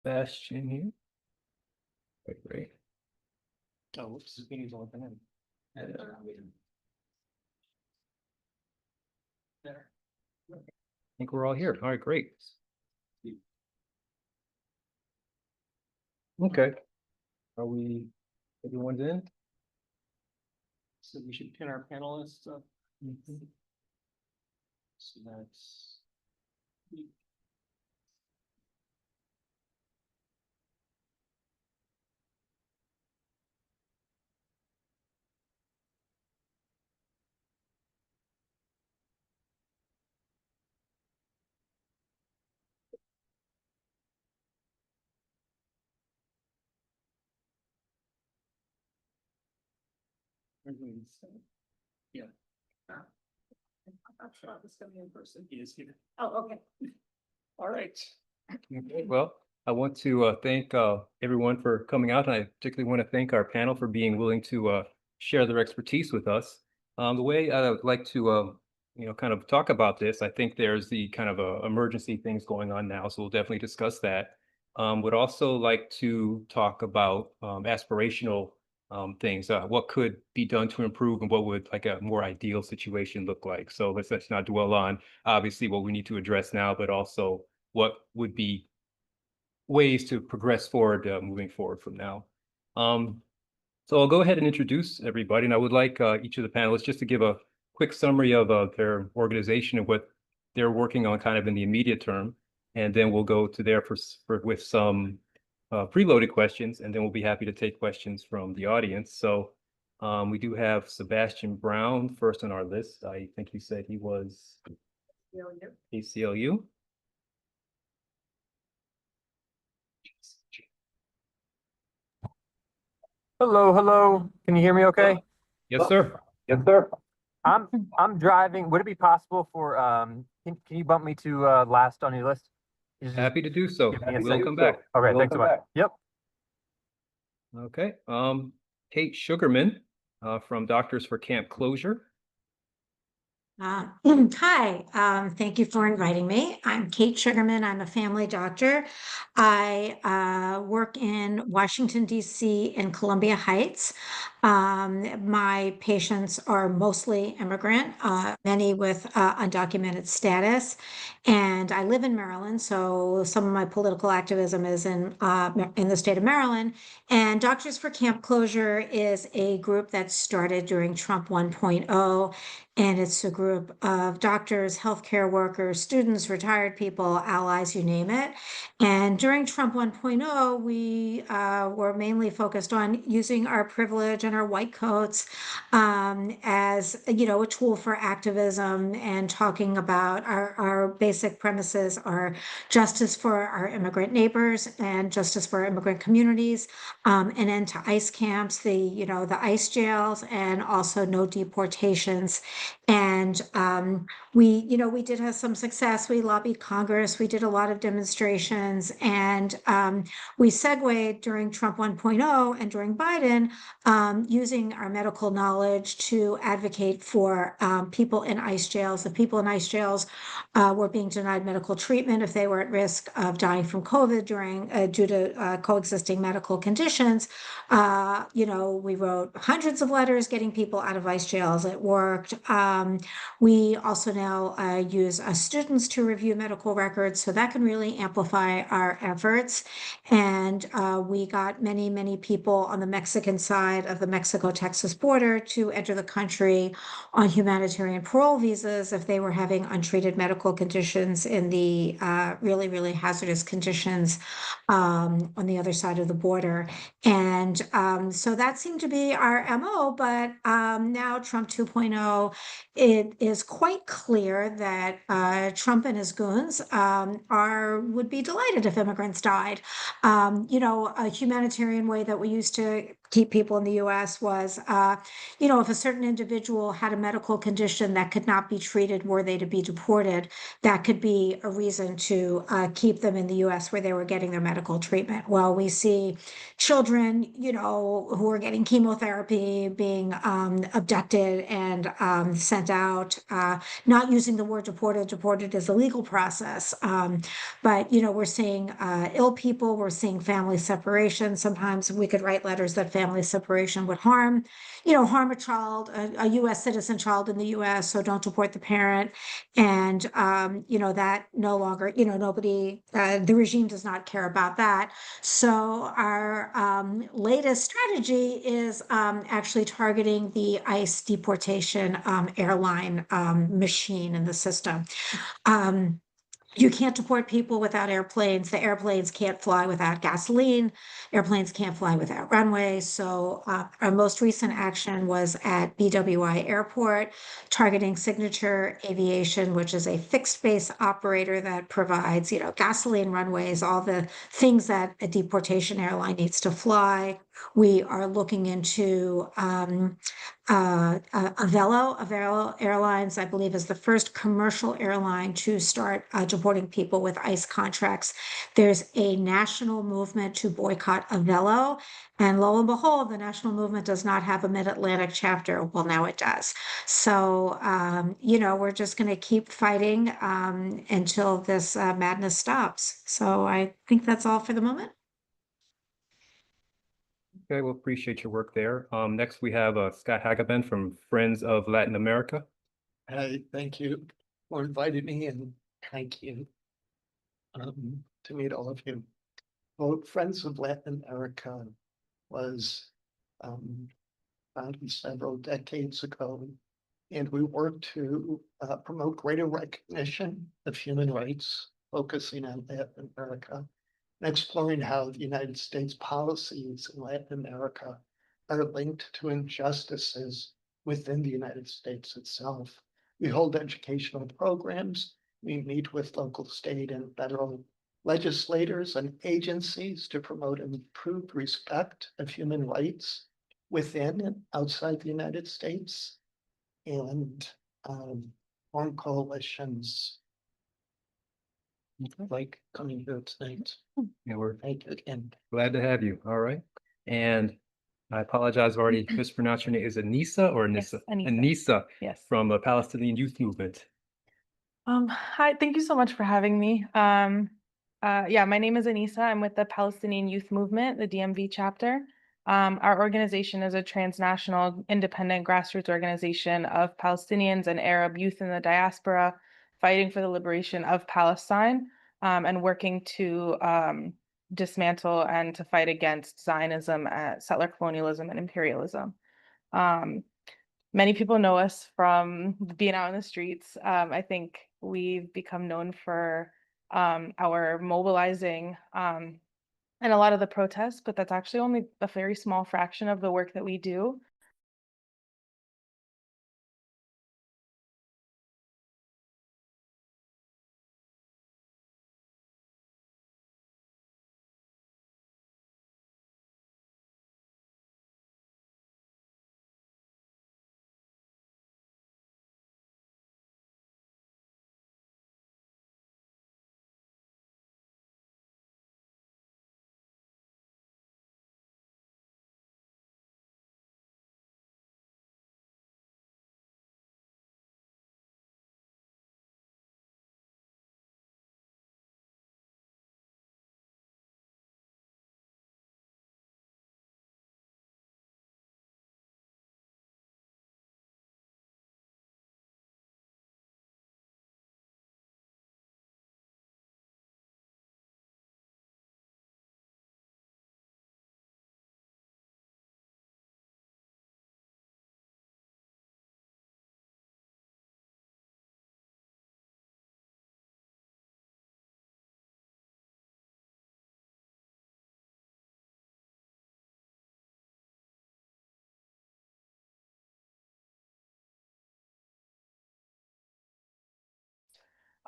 Sebastian here. Great. Oh, whoops, this meeting's only been in. There. I think we're all here. All right, great. Okay. Are we, everyone's in? So we should pin our panelists up. So that's. Yeah. I'm sure this coming in person. He is here. Oh, okay. All right. Okay, well, I want to thank everyone for coming out, and I particularly want to thank our panel for being willing to share their expertise with us. The way I would like to kind of talk about this, I think there's the kind of emergency things going on now, so we'll definitely discuss that. Would also like to talk about aspirational things, what could be done to improve, and what would like a more ideal situation look like. So let's not dwell on obviously what we need to address now, but also what would be ways to progress forward moving forward from now. So I'll go ahead and introduce everybody, and I would like each of the panelists just to give a quick summary of their organization and what they're working on kind of in the immediate term, and then we'll go to there with some preloaded questions, and then we'll be happy to take questions from the audience. So we do have Sebastian Brown first on our list. I think you said he was ACLU. Hello, hello. Can you hear me okay? Yes, sir. Yes, sir. I'm driving. Would it be possible for can you bump me to last on your list? Happy to do so. Give me a We'll second. come back. Okay, We'll thanks so come much. Yep. Okay. Kate Sugarman from Doctors for Camp Closure. Hi, thank you for inviting me. I'm Kate Sugarman. I'm a family doctor. I work in Washington, D.C. and Columbia Heights. My patients are mostly immigrant, many with undocumented status. And I live in Maryland, so some of my political activism is in the state of Maryland. And Doctors for Camp Closure is a group that started during Trump 1.0. And it's a group of doctors, healthcare workers, students, retired people, allies, you name it. And during Trump 1.0, we were mainly focused on using our privilege and our white coats as, a tool for activism and talking about our basic premises are justice for our immigrant neighbors and justice for our immigrant communities, an end to ICE camps, the ICE jails, and also no deportations. And we did have some success. We lobbied Congress. We did a lot of demonstrations, and we segued during Trump 1.0 and during Biden, using our medical knowledge to advocate for people in ICE jails. The people in ICE jails were being denied medical treatment if they were at risk of dying from COVID due to coexisting medical conditions. We wrote hundreds of letters getting people out of ICE jails. It worked. We also now use students to review medical records, so that can really amplify our efforts. And we got many, many people on the Mexican side of the Mexico-Texas border to enter the country on humanitarian parole visas if they were having untreated medical conditions in the really, really hazardous conditions on the other side of the border. And so that seemed to be our MO, but now Trump 2.0, it is quite clear that Trump and his goons would be delighted if immigrants died. A humanitarian way that we used to keep people in the US was, if a certain individual had a medical condition that could not be treated were they to be deported, that could be a reason to keep them in the US where they were getting their medical treatment. Well, we see children, who are getting chemotherapy being abducted and sent out, not using the word deported. Deported is a legal process. But, we're seeing ill people, we're seeing family separation. Sometimes we could write letters that family separation would harm a child, a US citizen child in the US, so don't deport the parent. And, that no longer, nobody, the regime does not care about that. So our latest strategy is actually targeting the ICE deportation airline machine in the system. You can't deport people without airplanes. The airplanes can't fly without gasoline. Airplanes can't fly without runways. So our most recent action was at BWI Airport, targeting Signature Aviation, which is a fixed base operator that provides, gasoline, runways, all the things that a deportation airline needs to fly. We are looking into Avelo Airlines, I believe, is the first commercial airline to start deporting people with ICE contracts. There's a national movement to boycott Avelo, and lo and behold, the national movement does not have a Mid-Atlantic chapter. Well, now it does. So, we're just going to keep fighting until this madness stops. So I think that's all for the moment. Okay, well, appreciate your work there. Next we have Scott Hagaben from Friends of Latin America. Hi, thank you for inviting me and thank you to meet all of you. Well, Friends of Latin America was founded several decades ago, and we work to promote greater recognition of human rights, focusing on Latin America, and exploring how the United States policies in Latin America are linked to injustices within the United States itself. We hold educational programs. We meet with local, state, and federal legislators and agencies to promote improved respect of human rights within and outside the United States, and form coalitions like coming here tonight. Yeah, we're Thank you again. glad to have you. All right. And I apologize, I've already mispronounced your name. Is it Anissa or Anissa? Yes, Anissa. Anissa Yes. from the Palestinian Youth Movement. Hi, thank you so much for having me. Yeah, my name is Anissa. I'm with the Palestinian Youth Movement, the DMV chapter. Our organization is a transnational, independent grassroots organization of Palestinians and Arab youth in the diaspora fighting for the liberation of Palestine, and working to dismantle and to fight against Zionism, settler colonialism, and imperialism. Many people know us from being out in the streets. I think we've become known for our mobilizing and a lot of the protests, but that's actually only a very small fraction of the work that we do.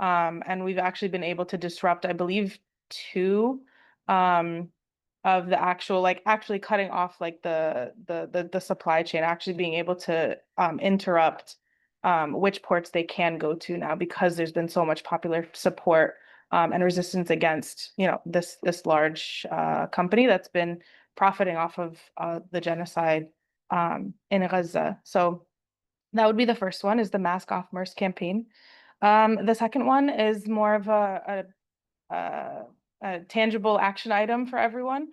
And we've actually been able to disrupt, I believe, two of the actual, like actually cutting off like the supply chain, actually being able to interrupt which ports they can go to now, because there's been so much popular support and resistance against, you know, this large company that's been profiting off of the genocide in Gaza. So that would be the first one, is the Mask Off MERS campaign. The second one is more of a tangible action item for everyone.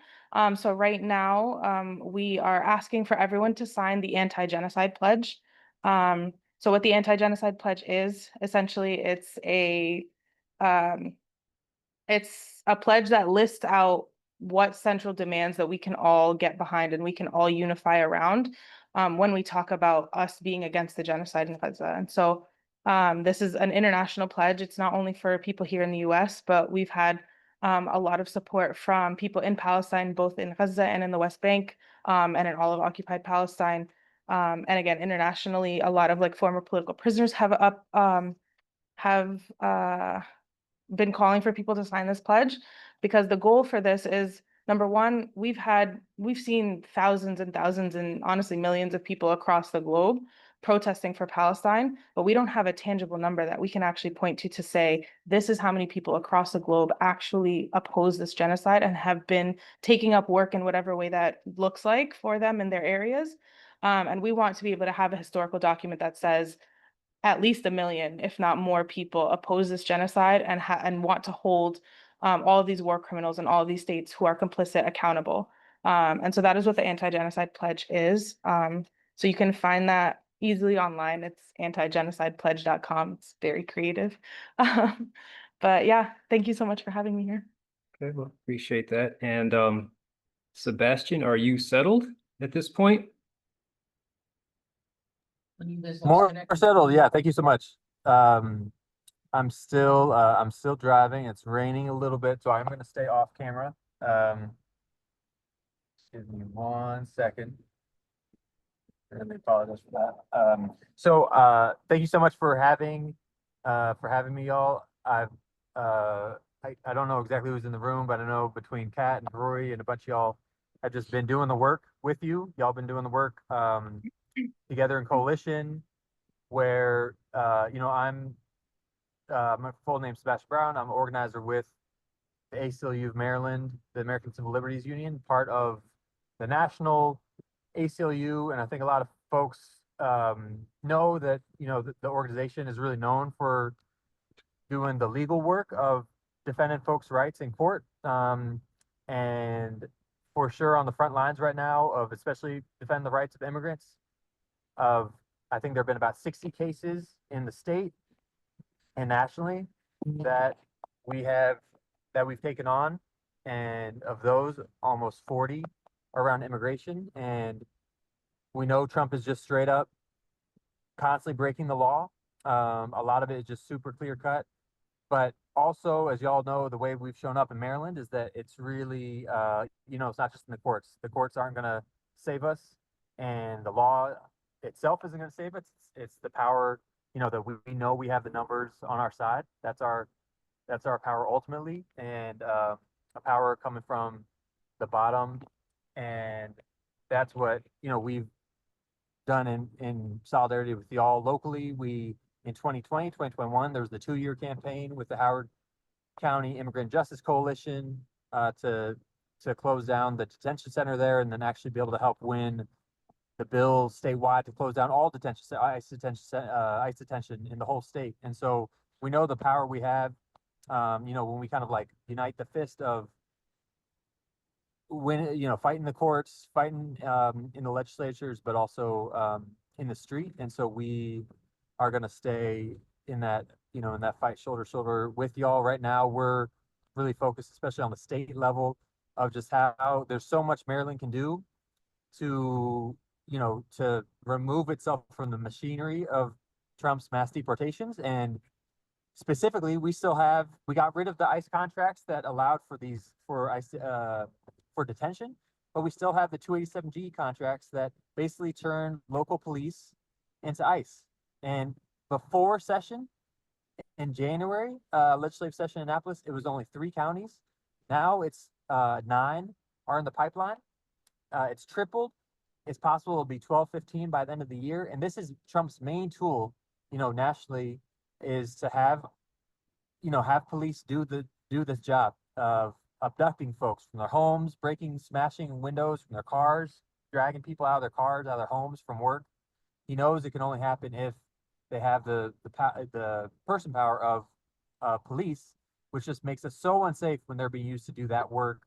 So right now, we are asking for everyone to sign the anti-genocide pledge. So what the anti-genocide pledge is, essentially, um, it's a pledge that lists out what central demands that we can all get behind and we can all unify around when we talk about us being against the genocide in Gaza. And so this is an international pledge. It's not only for people here in the US, but we've had a lot of support from people in Palestine, both in Gaza and in the West Bank, and in all of occupied Palestine. And again, internationally, a lot of like former political prisoners have been calling for people to sign this pledge, because the goal for this is, number one, we've seen thousands and thousands and honestly millions of people across the globe protesting for Palestine, but we don't have a tangible number that we can actually point to say this is how many people across the globe actually oppose this genocide and have been taking up work in whatever way that looks like for them in their areas. And we want to be able to have a historical document that says at least 1 million, if not more, people oppose this genocide and want to hold all of these war criminals in all of these states who are complicit accountable. And so that is what the anti-genocide pledge is. So you can find that easily online. It's antigenocidepledge.com. It's very creative. But yeah, thank you so much for having me here. Okay, well, appreciate that. And Sebastian, are you settled at this point? More settled, yeah. Thank you so much. I'm still driving. It's raining a little bit, so I'm going to stay off camera. Give me 1 second. I really apologize for that. Thank you so much for having me, y'all. I don't know exactly who's in the room, but I know between Kat and Rory and a bunch of y'all, I've just been doing the work with you. Y'all been doing the work together in coalition, where my full name is Sebastian Brown. I'm an organizer with the ACLU of Maryland, the American Civil Liberties Union, part of the national ACLU. And I think a lot of folks know that, the organization is really known for doing the legal work of defending folks' rights in court. And for sure on the front lines right now of especially defending the rights of immigrants. I think there have been about 60 cases in the state and nationally that we've taken on, and of those, almost 40 around immigration. And we know Trump is just straight up constantly breaking the law. A lot of it is just super clear cut. But also, as y'all know, the way we've shown up in Maryland is that it's really, it's not just in the courts. The courts aren't going to save us, and the law itself isn't going to save us. It's the power, that we know we have the numbers on our side. That's our power ultimately, and a power coming from the bottom. And that's what, we've done in solidarity with y'all locally. In 2020, 2021, there was the 2-year campaign with the Howard County Immigrant Justice Coalition to close down the detention center there, and then actually be able to help win the bill statewide to close down all ICE detention in the whole state. And so we know the power we have, when we kind of like unite the fist of fighting the courts, fighting in the legislatures, but also in the street. And so we are going to stay in that fight shoulder to shoulder with y'all. Right now, we're really focused, especially on the state level, of just how there's so much Maryland can do to remove itself from the machinery of Trump's mass deportations. And specifically, we got rid of the ICE contracts that allowed for ICE for detention, but we still have the 287G contracts that basically turn local police into ICE. And before session in January, legislative session in Annapolis, it was only 3 counties. Now it's 9. are in the pipeline. It's tripled. It's possible it'll be 12, 15 by the end of the year. And this is Trump's main tool, nationally, is to have police do this job of abducting folks from their homes, smashing windows from their cars, dragging people out of their cars, out of their homes from work. He knows it can only happen if they have the person power of police, which just makes us so unsafe when they're being used to do that work.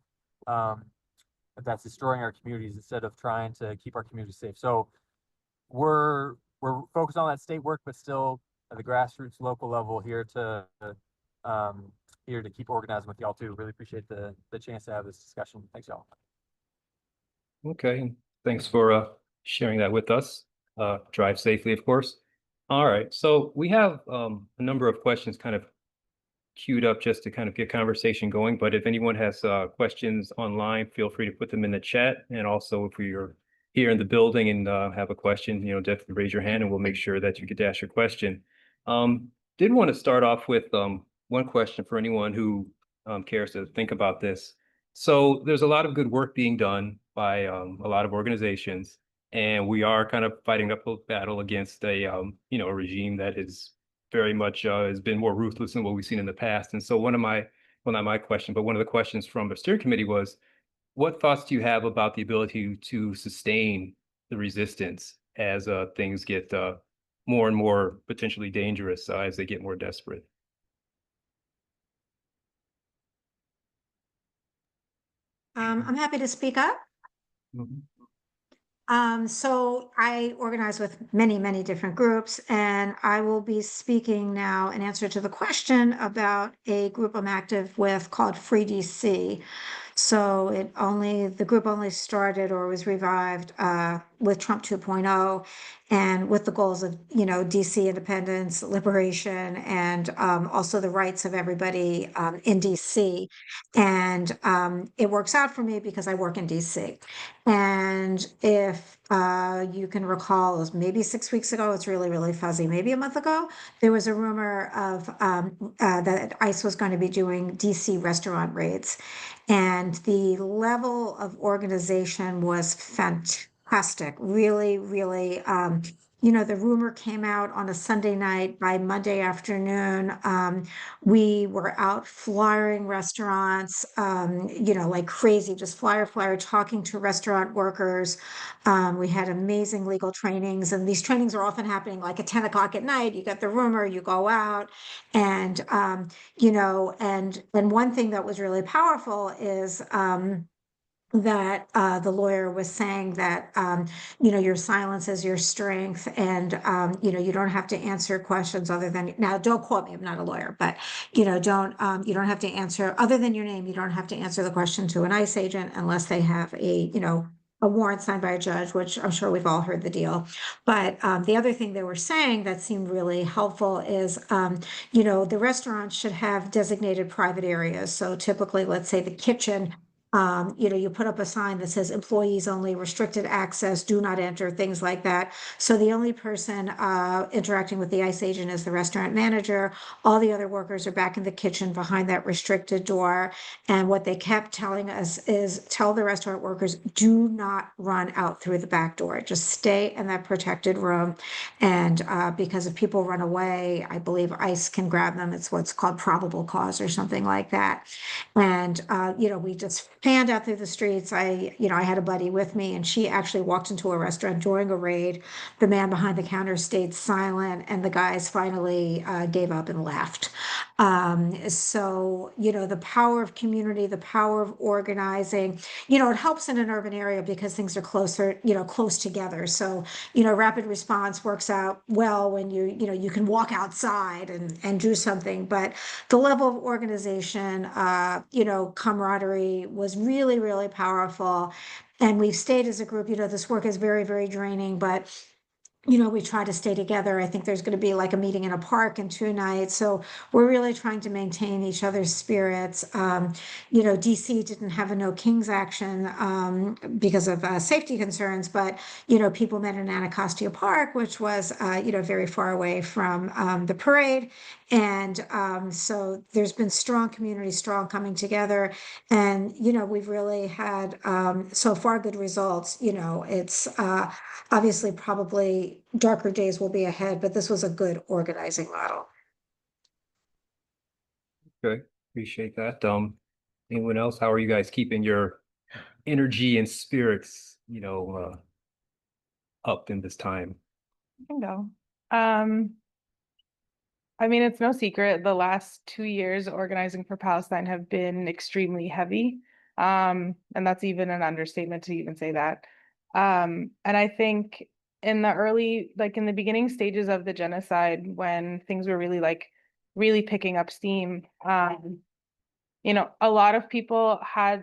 That's destroying our communities instead of trying to keep our communities safe. So we're focused on that state work, but still at the grassroots local level here to keep organizing with y'all too. Really appreciate the chance to have this discussion. Thanks, y'all. Okay, and thanks for sharing that with us. Drive safely, of course. All right, so we have a number of questions kind of queued up just to kind of get conversation going. But if anyone has questions online, feel free to put them in the chat. And also, if you're here in the building and have a question, definitely raise your hand and we'll make sure that you get to ask your question. Did want to start off with one question for anyone who cares to think about this. So there's a lot of good work being done by a lot of organizations, and we are kind of fighting up a battle against a regime that is very much has been more ruthless than what we've seen in the past. And so one of the questions from the steering committee was, what thoughts do you have about the ability to sustain the resistance as things get more and more potentially dangerous as they get more desperate? I'm happy to speak up. Mhm. So I organize with many, many different groups, and I will be speaking now in answer to the question about a group I'm active with called Free DC. So the group only started or was revived with Trump 2.0 and with the goals of, DC independence, liberation, and also the rights of everybody in DC. And it works out for me because I work in DC. And if you can recall, it was maybe 6 weeks ago, it's really, really fuzzy, maybe a month ago, there was a rumor of that ICE was going to be doing DC restaurant raids. And the level of organization was fantastic, really, really. The rumor came out on a Sunday night. By Monday afternoon, we were out flyering restaurants, like crazy, just flyer, talking to restaurant workers. We had amazing legal trainings, and these trainings are often happening like at 10 o'clock at night. You get the rumor, you go out, and and one thing that was really powerful is that the lawyer was saying that your silence is your strength, and you don't have to answer questions other than, now don't quote me, I'm not a lawyer, but don't you don't have to answer other than your name. You don't have to answer the question to an ICE agent unless they have a warrant signed by a judge, which I'm sure we've all heard the deal. But the other thing they were saying that seemed really helpful is, the restaurants should have designated private areas. So typically, let's say the kitchen, you put up a sign that says employees only, restricted access, do not enter, things like that. So the only person interacting with the ICE agent is the restaurant manager. All the other workers are back in the kitchen behind that restricted door. And what they kept telling us is, tell the restaurant workers, do not run out through the back door. Just stay in that protected room. And because if people run away, I believe ICE can grab them. It's what's called probable cause or something like that. And we just panned out through the streets. I had a buddy with me, and she actually walked into a restaurant during a raid. The man behind the counter stayed silent, and the guys finally gave up and left. So the power of community, the power of organizing, it helps in an urban area because things are closer, close together. So rapid response works out well when you can walk outside and do something. But the level of organization, camaraderie was really, really powerful. And we've stayed as a group. This work is very, very draining, but we try to stay together. I think there's going to be like a meeting in a park in 2 nights. So we're really trying to maintain each other's spirits. DC didn't have a no kings action because of safety concerns, but, people met in Anacostia Park, which was, very far away from the parade. And so there's been strong community, strong coming together. And, we've really had so far good results. It's obviously probably darker days will be ahead, but this was a good organizing model. Okay, appreciate that. Anyone else? How are you guys keeping your energy and spirits, up in this time? I can go. I mean, it's no secret, the last 2 years organizing for Palestine have been extremely heavy. And that's even an understatement to even say that. And I think in the beginning stages of the genocide, when things were really picking up steam, a lot of people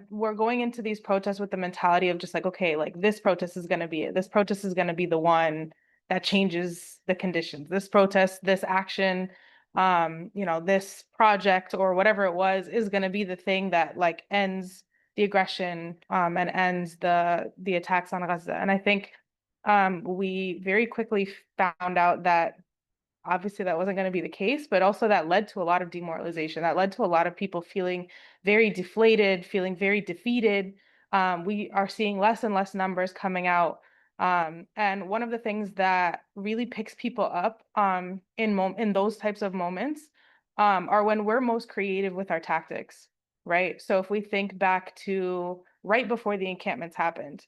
were going into these protests with the mentality of just like, okay, like this protest is going to be it. This protest is going to be the one that changes the conditions. This protest, this action, this project or whatever it was is going to be the thing that like ends the aggression, and ends the attacks on Gaza. And I think we very quickly found out that obviously that wasn't going to be the case, but also that led to a lot of demoralization. That led to a lot of people feeling very deflated, feeling very defeated. We are seeing less and less numbers coming out. And one of the things that really picks people up in those types of moments are when we're most creative with our tactics, right? So if we think back to right before the encampments happened,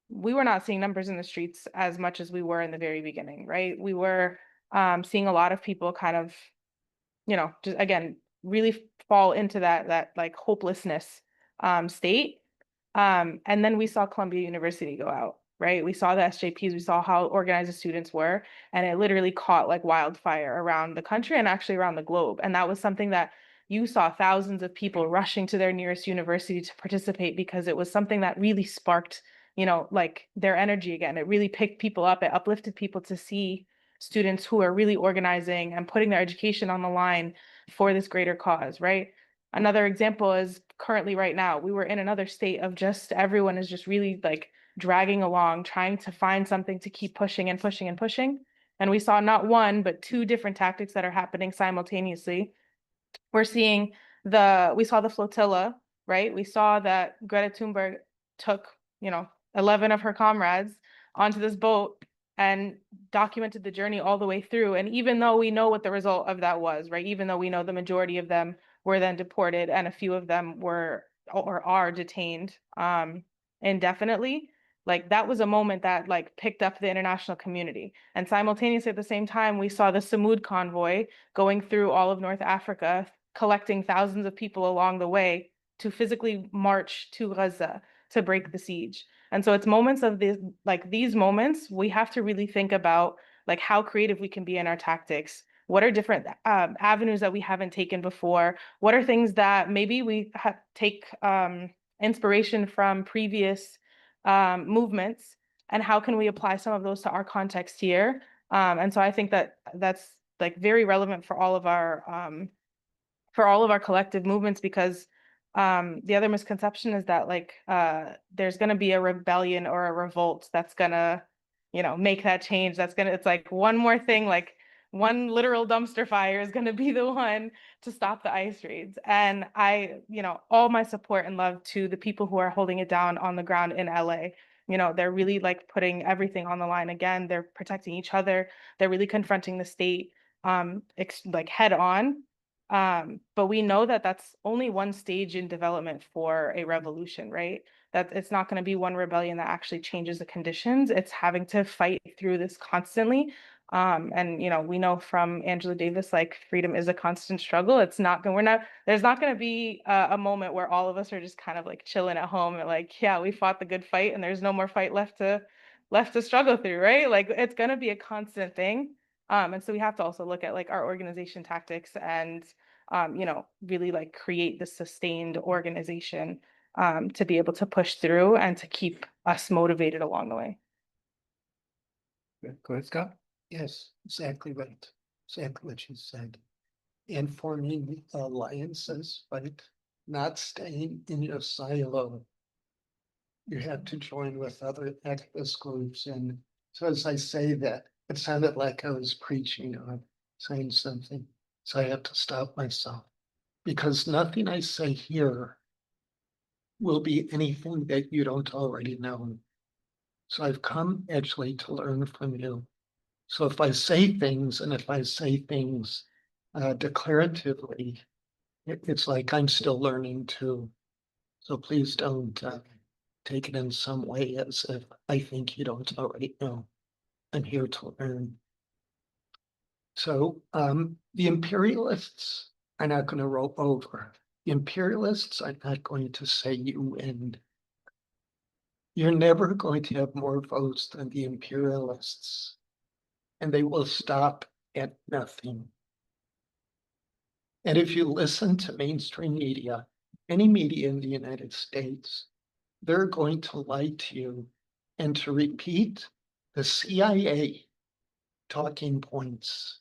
we were not seeing numbers in the streets as much as we were in the very beginning, right? We were seeing a lot of people kind of, just again, really fall into that like hopelessness state. And then we saw Columbia University go out, right? We saw the SJPs, we saw how organized the students were, and it literally caught like wildfire around the country and actually around the globe. And that was something that you saw thousands of people rushing to their nearest university to participate because it was something that really sparked, like their energy again. It really picked people up, it uplifted people to see students who are really organizing and putting their education on the line for this greater cause, right? Another example is currently right now, we were in another state of just everyone is just really like dragging along, trying to find something to keep pushing and pushing and pushing. And we saw not one, but two different tactics that are happening simultaneously. We saw the flotilla, right? We saw that Greta Thunberg took, 11 of her comrades onto this boat and documented the journey all the way through. And even though we know what the result of that was, right? Even though we know the majority of them were then deported and a few of them were or are detained indefinitely, like that was a moment that like picked up the international community. And simultaneously at the same time, we saw the Samud convoy going through all of North Africa, collecting thousands of people along the way to physically march to Gaza to break the siege. And so it's moments of this, like these moments, we have to really think about like how creative we can be in our tactics. What are different avenues that we haven't taken before? What are things that maybe we take inspiration from previous movements, and how can we apply some of those to our context here? And so I think that that's like very relevant for all of our collective movements, because the other misconception is that like there's going to be a rebellion or a revolt that's going to make that change. It's like one more thing, like one literal dumpster fire is going to be the one to stop the ice raids. And all my support and love to the people who are holding it down on the ground in LA. They're really like putting everything on the line again. They're protecting each other. They're really confronting the state like head on. But we know that that's only one stage in development for a revolution, right? That it's not going to be one rebellion that actually changes the conditions. It's having to fight through this constantly. And we know from Angela Davis, like freedom is a constant struggle. There's not going to be a moment where all of us are just kind of like chilling at home and like, yeah, we fought the good fight and there's no more fight left to struggle through, right? Like it's going to be a constant thing. And so we have to also look at like our organization tactics and really like create the sustained organization to be able to push through and to keep us motivated along the way. Go ahead, Scott. Yes, exactly right. Exactly what you said. And forming alliances, right? Not staying in your silo. You have to join with other activist groups. And so as I say that, it sounded like I was preaching or saying something. So I have to stop myself because nothing I say here will be anything that you don't already know. So I've come actually to learn from you. So if I say things and if I say things declaratively, it's like I'm still learning too. So please don't take it in some way as if I think you don't already know. I'm here to learn. So the imperialists are not going to roll over. The imperialists are not going to say you win. You're never going to have more votes than the imperialists, and they will stop at nothing. And if you listen to mainstream media, any media in the United States, they're going to lie to you and to repeat the CIA talking points.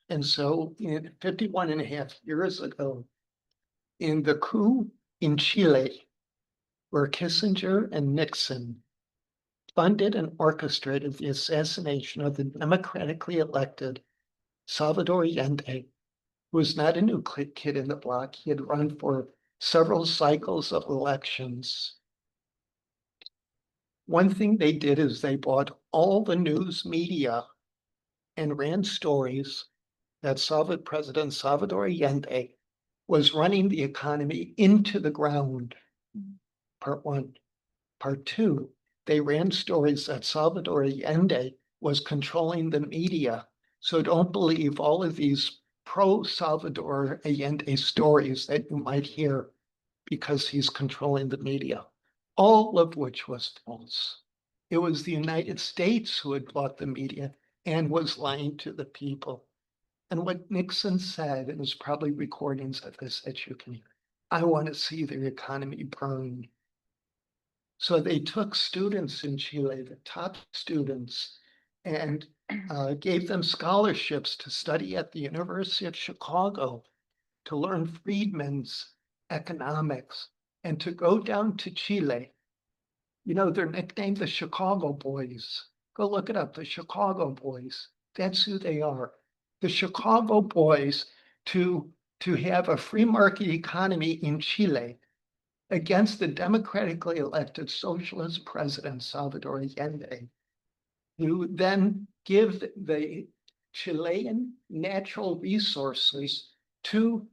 And so 51 and a half years ago, in the coup in Chile, where Kissinger and Nixon funded and orchestrated the assassination of the democratically elected Salvador Allende, who was not a new kid in the block. He had run for several cycles of elections. One thing they did is they bought all the news media and ran stories that President Salvador Allende was running the economy into the ground. Part one. Part two, they ran stories that Salvador Allende was controlling the media. So don't believe all of these pro-Salvador Allende stories that you might hear because he's controlling the media, all of which was false. It was the United States who had bought the media and was lying to the people. And what Nixon said, and there's probably recordings of this that you can hear, I want to see the economy burn. So they took students in Chile, the top students, and gave them scholarships to study at the University of Chicago, to learn Friedman's economics, and to go down to Chile. You know, they're nicknamed the Chicago Boys. Go look it up, the Chicago Boys. That's who they are. The Chicago Boys to have a free market economy in Chile against the democratically elected socialist president, Salvador Allende, who then give the Chilean natural resources to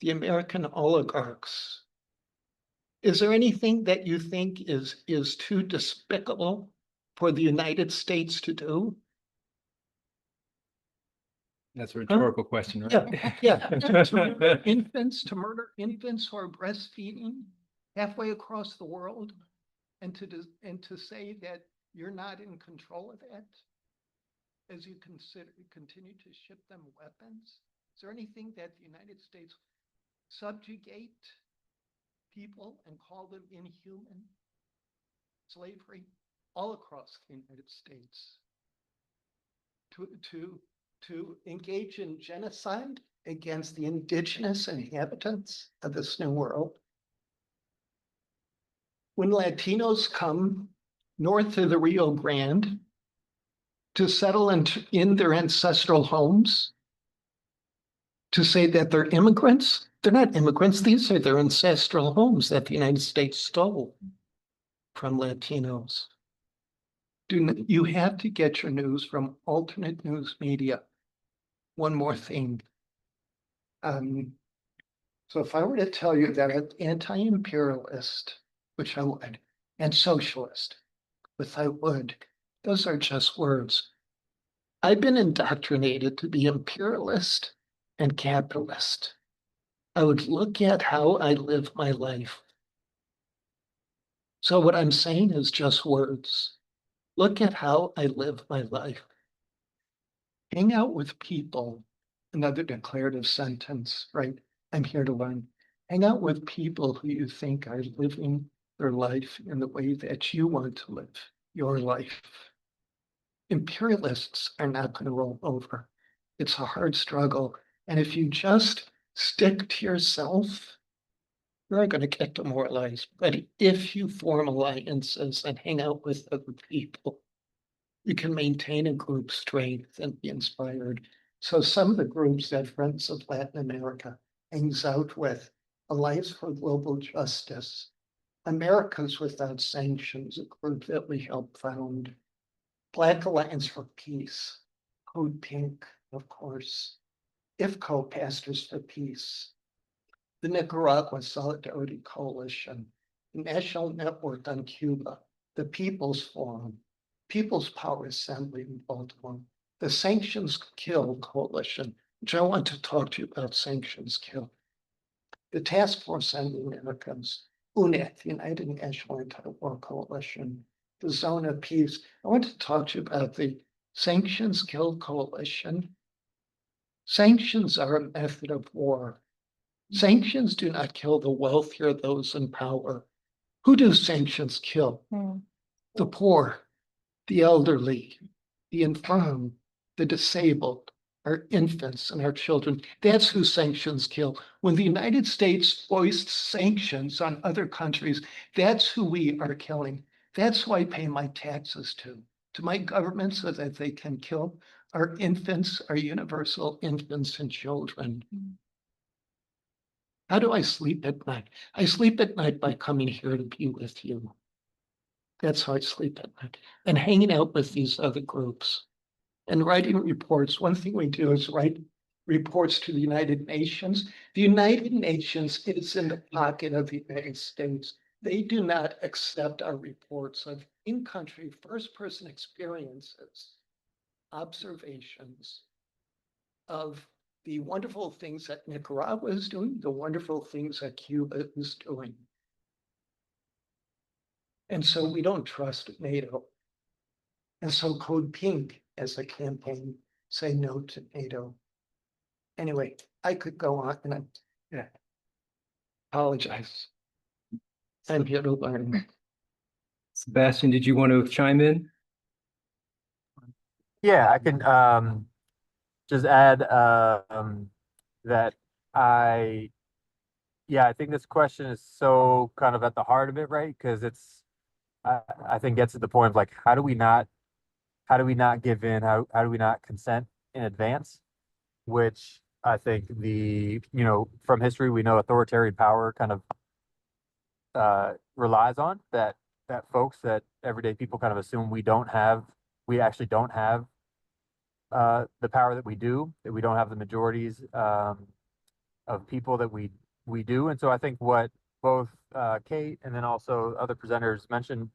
the American oligarchs. Is there anything that you think is too despicable for the United States to do? That's a rhetorical question, right? Yeah. To murder infants who are breastfeeding halfway across the world, and to say that you're not in control of that as you continue to ship them weapons? Is there anything that the United States subjugate people and call them inhuman? Slavery all across the United States. To engage in genocide against the indigenous inhabitants of this new world. When Latinos come north of the Rio Grande to settle in their ancestral homes, to say that they're immigrants, they're not immigrants. These are their ancestral homes that the United States stole from Latinos. You have to get your news from alternate news media. One more thing. So if I were to tell you that an anti-imperialist, which I would, and socialist, which I would, those are just words. I've been indoctrinated to be imperialist and capitalist. I would look at how I live my life. So what I'm saying is just words. Look at how I live my life. Hang out with people, another declarative sentence, right? I'm here to learn. Hang out with people who you think are living their life in the way that you want to live your life. Imperialists are not going to roll over. It's a hard struggle. And if you just stick to yourself, you're going to get demoralized. But if you form alliances and hang out with other people, you can maintain a group strength and be inspired. So some of the groups that Friends of Latin America hangs out with, Alliance for Global Justice, Americas Without Sanctions, a group that we helped found, Black Alliance for Peace, Code Pink, of course, IFCO, Pastors for Peace, the Nicaragua Solidarity Coalition, the National Network on Cuba, the People's Forum, People's Power Assembly in Baltimore, the Sanctions Kill Coalition, which I want to talk to you about Sanctions Kill, the Task Force on the Americans, UNET, the United National Anti-War Coalition, the Zone of Peace. I want to talk to you about the Sanctions Kill Coalition. Sanctions are a method of war. Sanctions do not kill the wealthy or those in power. Who do sanctions kill? The poor, the elderly, the infirm, the disabled, our infants and our children. That's who sanctions kill. When the United States foists sanctions on other countries, that's who we are killing. That's who I pay my taxes to my government, so that they can kill our infants, our universal infants and children. How do I sleep at night? I sleep at night by coming here to be with you. That's how I sleep at night. And hanging out with these other groups and writing reports. One thing we do is write reports to the United Nations. The United Nations is in the pocket of the United States. They do not accept our reports of in-country first-person experiences, observations of the wonderful things that Nicaragua is doing, the wonderful things that Cuba is doing. And so we don't trust NATO. And so Code Pink as a campaign, say no to NATO. Anyway, I could go on and I apologize. I'm here to learn. Sebastian, did you want to chime in? Yeah, I can just add that I think this question is so kind of at the heart of it, right? Because I think gets to the point of like, how do we not give in? How do we not consent in advance? Which I think from history, we know authoritarian power kind of relies on that folks, that everyday people kind of assume we actually don't have the power that we do, that we don't have the majorities of people that we do. And so I think what both Kate and then also other presenters mentioned,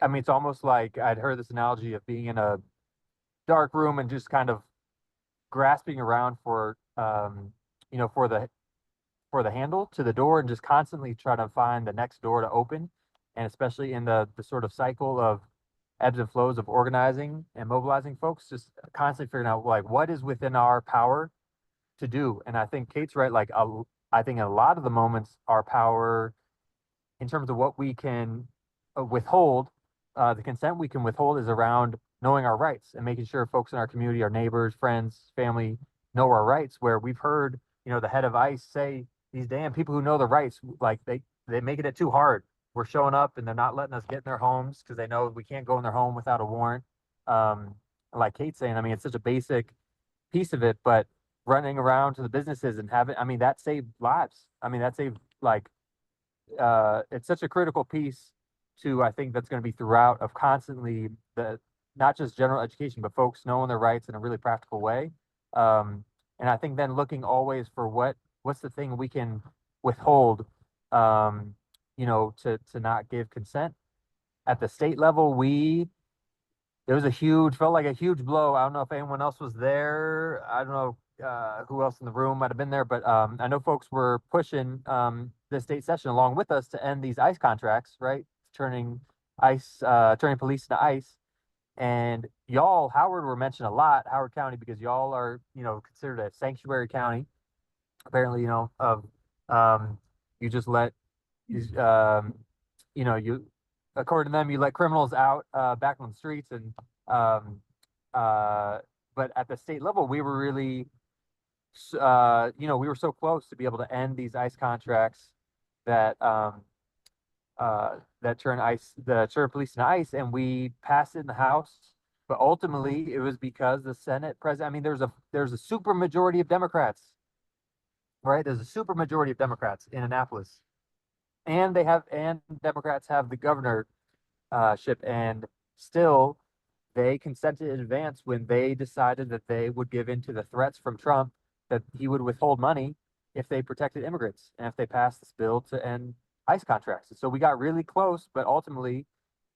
it's almost like I'd heard this analogy of being in a dark room and just kind of grasping around for for the handle to the door and just constantly trying to find the next door to open. And especially in the sort of cycle of ebbs and flows of organizing and mobilizing folks, just constantly figuring out like what is within our power to do. And I think Kate's right. Like I think in a lot of the moments, our power in terms of what we can withhold, the consent we can withhold is around knowing our rights and making sure folks in our community, our neighbors, friends, family know our rights. Where we've heard, the head of ICE say, these damn people who know the rights, like they making it too hard. We're showing up and they're not letting us get in their homes because they know we can't go in their home without a warrant. Like Kate's saying, it's such a basic piece of it, but running around to the businesses and having, that saved lives. That saved it's such a critical piece to, I think that's going to be throughout of constantly not just general education, but folks knowing their rights in a really practical way. And I think then looking always for what's the thing we can withhold, to not give consent. At the state level, felt like a huge blow. I don't know if anyone else was there. I don't know who else in the room might have been there, but I know folks were pushing the state session along with us to end these ICE contracts, right? Turning police into ICE. And y'all, Howard were mentioned a lot, Howard County, because y'all are, considered a sanctuary county. Apparently, you just let these, according to them, you let criminals out back on the streets. And but at the state level, we were really, we were so close to be able to end these ICE contracts that that turn police into ICE, and we passed it in the House. But ultimately, it was because the Senate president, I mean, there's a super majority of Democrats, right? There's a super majority of Democrats in Annapolis. And Democrats have the governorship, and still they consented in advance when they decided that they would give in to the threats from Trump that he would withhold money if they protected immigrants and if they passed this bill to end ICE contracts. So we got really close, but ultimately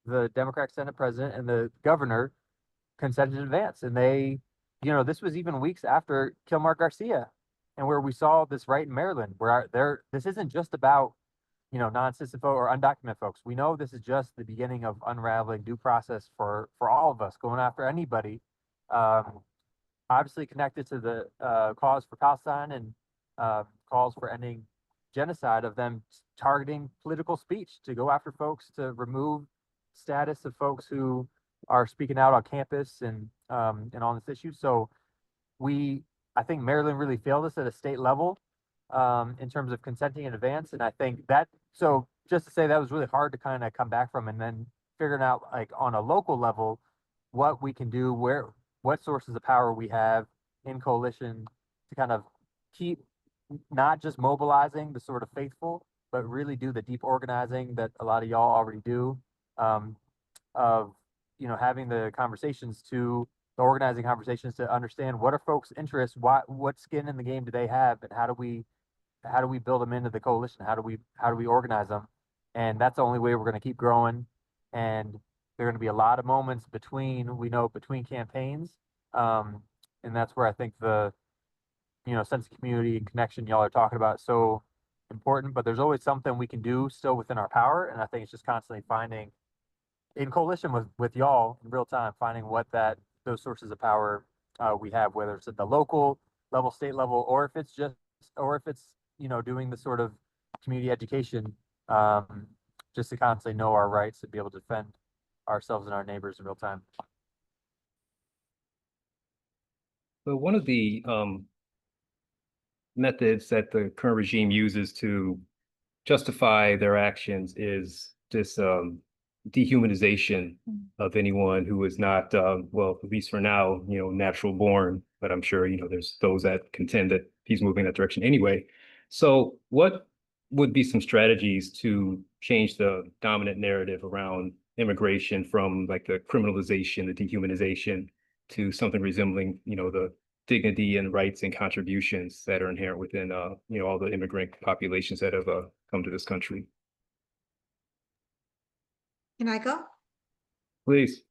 the Democratic Senate president and the governor consented in advance. And they, this was even weeks after Kilmar Garcia, and where we saw this right in Maryland, where this isn't just about, non-citizen folk or undocumented folks. We know this is just the beginning of unraveling due process for all of us, going after anybody, obviously connected to the cause for Palestine and calls for ending genocide, of them targeting political speech to go after folks, to remove status of folks who are speaking out on campus and on this issue. So I think Maryland really failed us at a state level in terms of consenting in advance. And I think so just to say that was really hard to kind of come back from, and then figuring out, like, on a local level, what we can do, what sources of power we have in coalition to kind of keep not just mobilizing the sort of faithful, but really do the deep organizing that a lot of y'all already do, of, having the organizing conversations to understand what are folks' interests, what skin in the game do they have, and how do we build them into the coalition? How do we organize them? And that's the only way we're going to keep growing. And there are going to be a lot of moments between campaigns. And that's where I think the, sense of community and connection y'all are talking about is so important. But there's always something we can do still within our power. And I think it's just constantly finding, in coalition with y'all in real time, finding what those sources of power we have, whether it's at the local level, state level, or if it's doing the sort of community education, just to constantly know our rights and be able to defend ourselves and our neighbors in real time. So one of the methods that the current regime uses to justify their actions is this dehumanization of anyone who is not, well, at least for now, natural born. But I'm sure, there's those that contend that he's moving in that direction anyway. So what would be some strategies to change the dominant narrative around immigration from, like, the criminalization, the dehumanization, to something resembling, the dignity and rights and contributions that are inherent within, all the immigrant populations that have come to this country? Can I go? Please.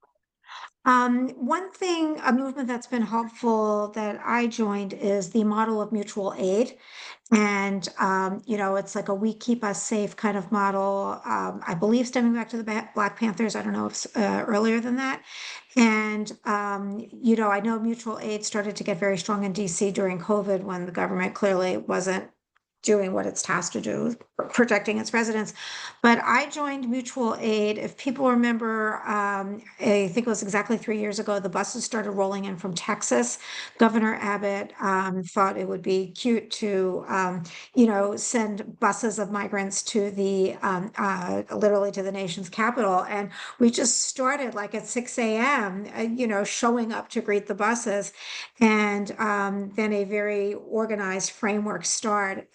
One thing, a movement that's been helpful that I joined is the model of mutual aid. And, it's like a "we keep us safe" kind of model. I believe stemming back to the Black Panthers. I don't know if it's earlier than that. And, I know mutual aid started to get very strong in DC during COVID, when the government clearly wasn't doing what it's tasked to do, protecting its residents. But I joined mutual aid. If people remember, I think it was exactly 3 years ago, the buses started rolling in from Texas. Governor Abbott thought it would be cute to, send buses of migrants to literally to the nation's capital. And we just started like at 6 a.m., showing up to greet the buses. And then a very organized framework started.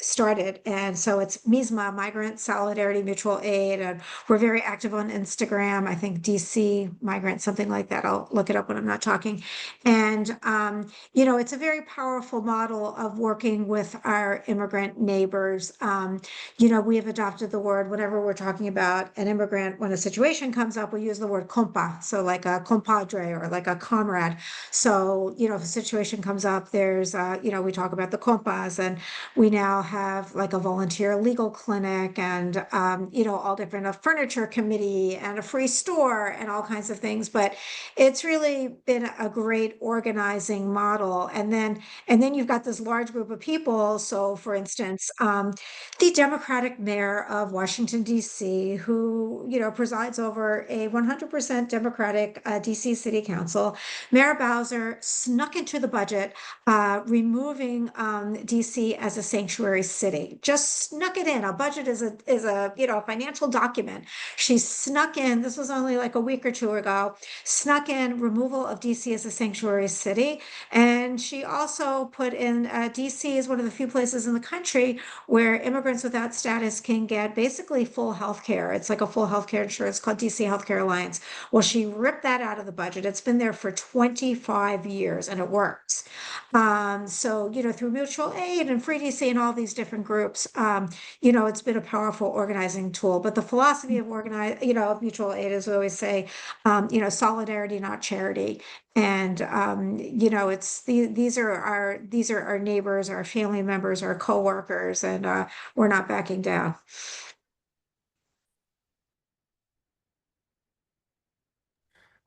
And so it's MISMA, Migrant Solidarity Mutual Aid. And we're very active on Instagram. I think DC Migrant, something like that. I'll look it up when I'm not talking. And, it's a very powerful model of working with our immigrant neighbors. We have adopted the word, whenever we're talking about an immigrant, when a situation comes up, we use the word compa. So like a compadre or like a comrade. So, if a situation comes up, there's, we talk about the compas, and we now have like a volunteer legal clinic and, all different, a furniture committee and a free store and all kinds of things. But it's really been a great organizing model. And then you've got this large group of people. So for instance, the Democratic mayor of Washington, D.C., who, presides over a 100% Democratic D.C. City Council, Mayor Bowser snuck into the budget, removing D.C. as a sanctuary city, just snuck it in. A budget is a, you know, a financial document. She snuck in, this was only like a week or two ago, snuck in removal of DC as a sanctuary city. And she also put in, DC is one of the few places in the country where immigrants without status can get basically full health care. It's like a full health care insurance called DC Healthcare Alliance. Well, she ripped that out of the budget. It's been there for 25 years and it works. So, you know, through mutual aid and free DC and all these different groups, you know, it's been a powerful organizing tool. But the philosophy of of mutual aid, as we always say, you know, solidarity, not charity. And you know, these are our neighbors, our family members, our coworkers, and we're not backing down.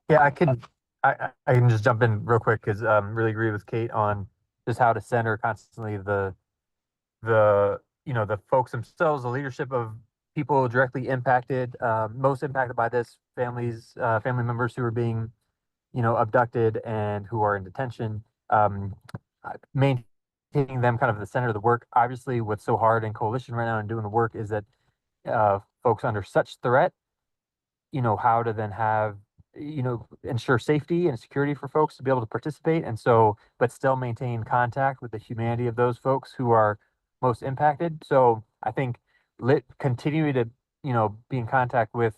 Yeah, I can just jump in real quick because really agree with Kate on just how to center constantly the folks themselves, the leadership of people directly impacted, most impacted by this, family members who are being abducted and who are in detention, maintaining them kind of the center of the work. Obviously, what's so hard in coalition right now and doing the work is that folks under such threat, how to then have ensure safety and security for folks to be able to participate, and so but still maintain contact with the humanity of those folks who are most impacted. So I think continue to be in contact with,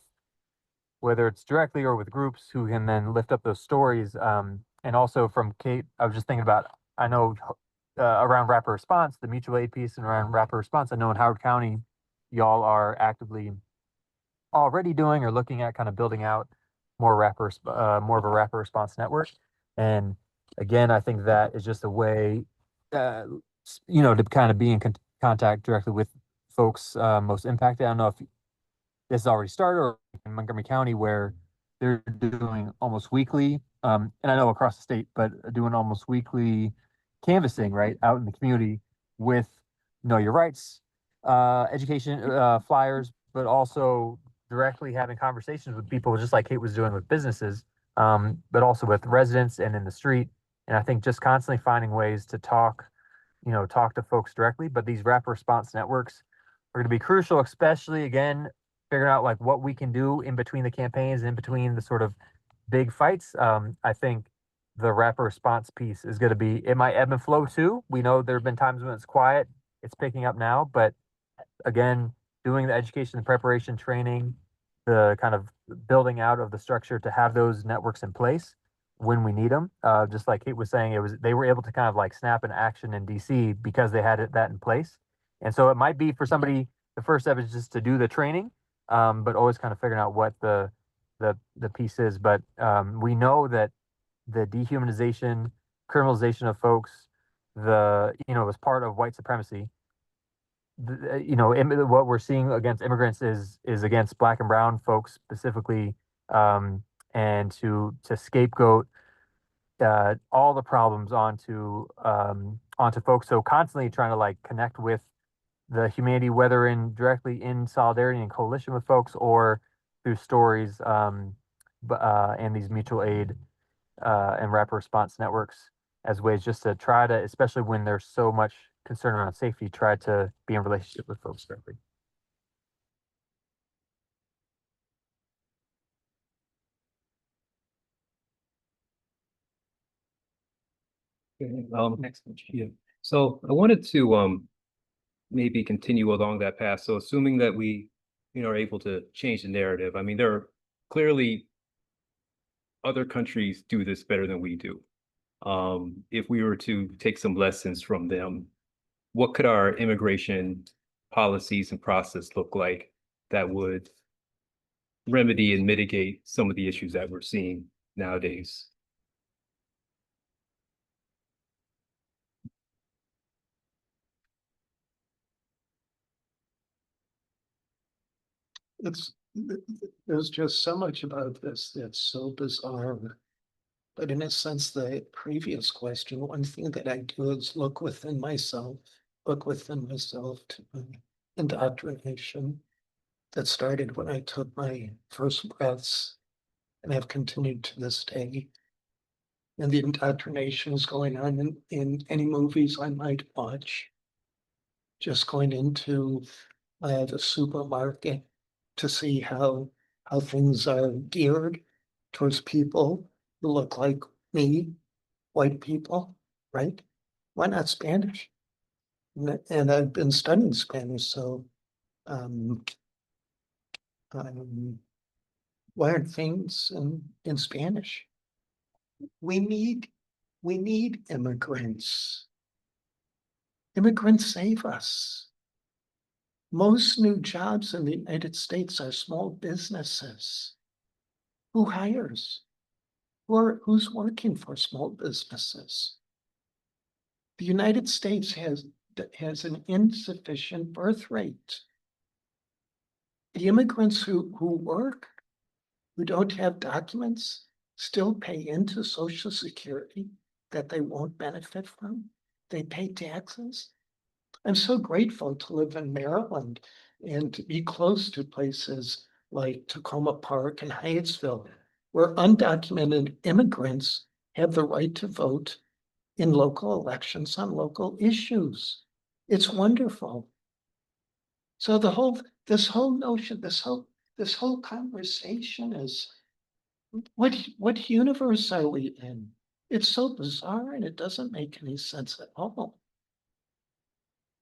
whether it's directly or with groups who can then lift up those stories. And also from Kate, I was just thinking about, I know around rapid response, the mutual aid piece, and around rapid response, I know in Howard County, y'all are actively already doing or looking at kind of building out more of a rapid response network. And again, I think that is just a way, to kind of be in contact directly with folks most impacted. I don't know if this has already started or in Montgomery County, where they're doing almost weekly, and I know across the state, but doing almost weekly canvassing right out in the community with Know Your Rights, education flyers, but also directly having conversations with people, just like Kate was doing with businesses, but also with residents and in the street. And I think just constantly finding ways to talk to folks directly. But these rapid response networks are going to be crucial, especially again, figuring out like what we can do in between the campaigns and in between the sort of big fights. I think the rapid response piece is going to be, it might ebb and flow too. We know there have been times when it's quiet, it's picking up now, but again, doing the education, the preparation, training, the kind of building out of the structure to have those networks in place when we need them. Just like Kate was saying, they were able to kind of like snap into action in DC because they had that in place. And so it might be for somebody, the first step is just to do the training, but always kind of figuring out what the piece is. But we know that the dehumanization, criminalization of folks, was part of white supremacy. What we're seeing against immigrants is against Black and brown folks specifically, and to scapegoat all the problems onto folks. So constantly trying to like connect with the humanity, whether directly in solidarity and coalition with folks or through stories, and these mutual aid and rapid response networks as ways just to try to, especially when there's so much concern around safety, try to be in relationship with folks directly. Next, yeah. So I wanted to maybe continue along that path. So assuming that we, are able to change the narrative. I mean, there are clearly other countries do this better than we do. If we were to take some lessons from them, what could our immigration policies and process look like that would remedy and mitigate some of the issues that we're seeing nowadays? There's just so much about this that's so bizarre. But in a sense, the previous question, one thing that I do is look within myself to indoctrination that started when I took my first breaths and have continued to this day. And the indoctrination is going on in any movies I might watch. just going into the supermarket to see how things are geared towards people who look like me, white people, right? Why not Spanish? And I've been studying Spanish, so um, why aren't things in Spanish? We need immigrants. Immigrants save us. Most new jobs in the United States are small businesses. Who hires? Who's working for small businesses? The United States has an insufficient birth rate. The immigrants who work, who don't have documents, still pay into Social Security that they won't benefit from. They pay taxes. I'm so grateful to live in Maryland and to be close to places like Tacoma Park and Hyattsville, where undocumented immigrants have the right to vote in local elections on local issues. It's wonderful. So this whole notion, this whole conversation is, what universe are we in? It's so bizarre and it doesn't make any sense at all.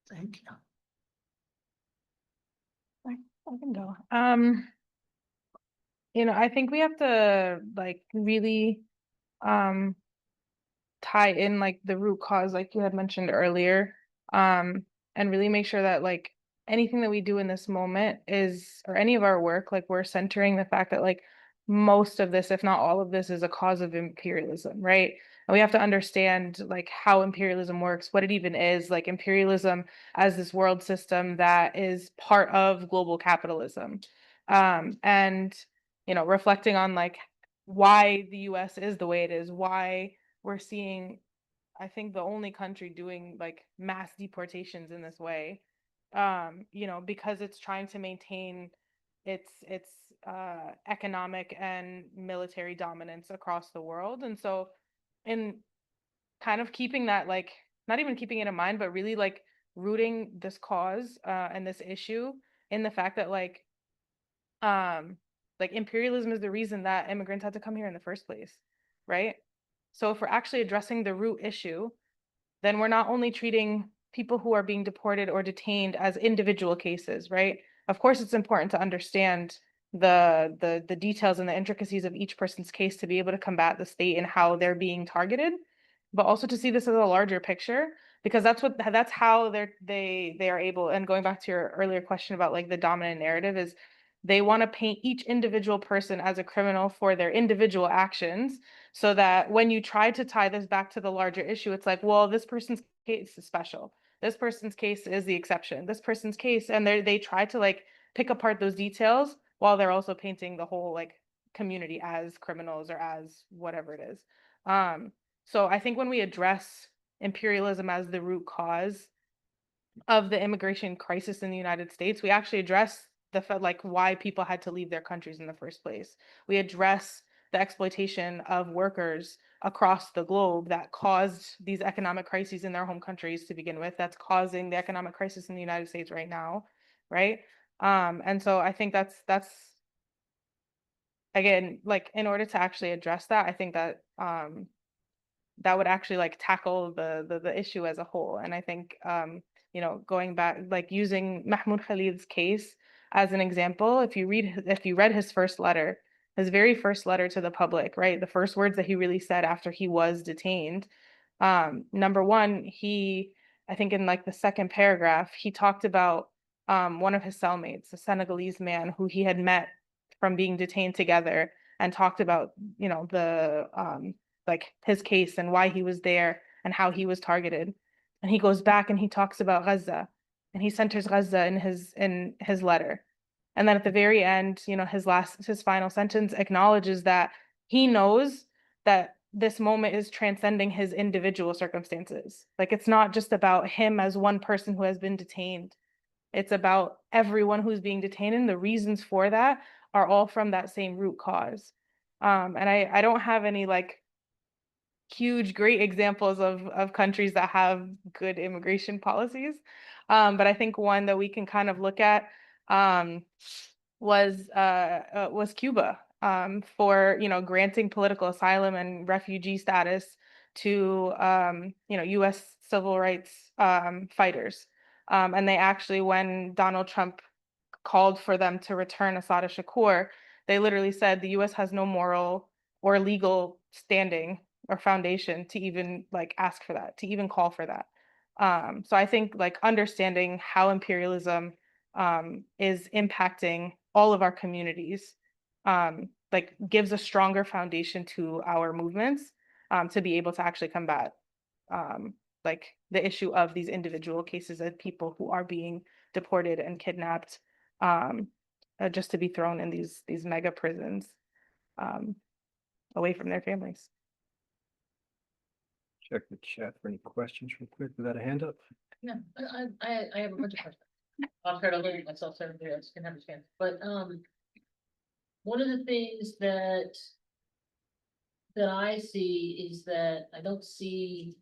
Thank you. I can go. I think we have to like really tie in like the root cause, like you had mentioned earlier, and really make sure that like anything that we do in this moment is, or any of our work, like we're centering the fact that like most of this, if not all of this, is a cause of imperialism, right? And we have to understand like how imperialism works, what it even is, like imperialism as this world system that is part of global capitalism. And reflecting on like why the US is the way it is, why we're seeing, I think, the only country doing like mass deportations in this way, because it's trying to maintain its economic and military dominance across the world. And so in kind of keeping that, like not even keeping it in mind, but really like rooting this cause and this issue in the fact that um imperialism is the reason that immigrants had to come here in the first place, right? So if we're actually addressing the root issue, then we're not only treating people who are being deported or detained as individual cases, right? Of course, it's important to understand the details and the intricacies of each person's case to be able to combat the state and how they're being targeted, but also to see this as a larger picture, because that's how they are able. And going back to your earlier question about like the dominant narrative is they want to paint each individual person as a criminal for their individual actions, so that when you try to tie this back to the larger issue, it's like, well, this person's case is special. This person's case is the exception. This person's case, and they try to like pick apart those details while they're also painting the whole like community as criminals or as whatever it is. So I think when we address imperialism as the root cause of the immigration crisis in the United States, we actually address like why people had to leave their countries in the first place. We address the exploitation of workers across the globe that caused these economic crises in their home countries to begin with. That's causing the economic crisis in the United States right now, right? And so I think that's again, like in order to actually address that, I think that that would actually like tackle the issue as a whole. And I think going back, like using Mahmoud Khalid's case as an example, if you read his first letter, his very first letter to the public, right? The first words that he really said after he was detained, number one, I think in like the second paragraph, he talked about one of his cellmates, a Senegalese man who he had met from being detained together, and talked about, the like his case and why he was there and how he was targeted. And he goes back and he talks about Gaza, and he centers Gaza in his letter. And then at the very end, his final sentence acknowledges that he knows that this moment is transcending his individual circumstances. Like it's not just about him as one person who has been detained. It's about everyone who's being detained, and the reasons for that are all from that same root cause. And I don't have any like huge, great examples of countries that have good immigration policies. But I think one that we can kind of look at was Cuba, for, granting political asylum and refugee status to, US civil rights fighters. And they actually, when Donald Trump called for them to return Assad Shakur, they literally said the US has no moral or legal standing or foundation to even like ask for that, to even call for that. So I think like understanding how imperialism is impacting all of our communities, like gives a stronger foundation to our movements, to be able to actually combat like the issue of these individual cases of people who are being deported and kidnapped, um, just to be thrown in these mega prisons, um, away from their families. Check the chat for any questions real quick without a hand up. No, I have a bunch of questions. I'll try to limit myself so everybody else can have a chance, but, one of the things that I see is that I don't see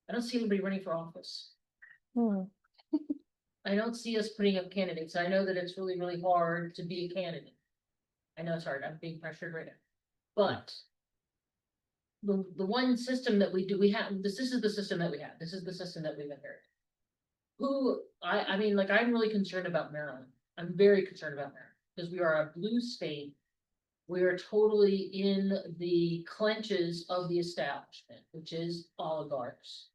anybody running for office. I don't see us putting up candidates. I know that it's really, really hard to be a candidate. I know it's hard. I'm being pressured right now. But the one system that we have, this is the system that we have. This is the system that we've inherited. I mean, like, I'm really concerned about Maryland. I'm very concerned about Maryland because we are a blue state. We are totally in the clutches of the establishment, which is oligarchs.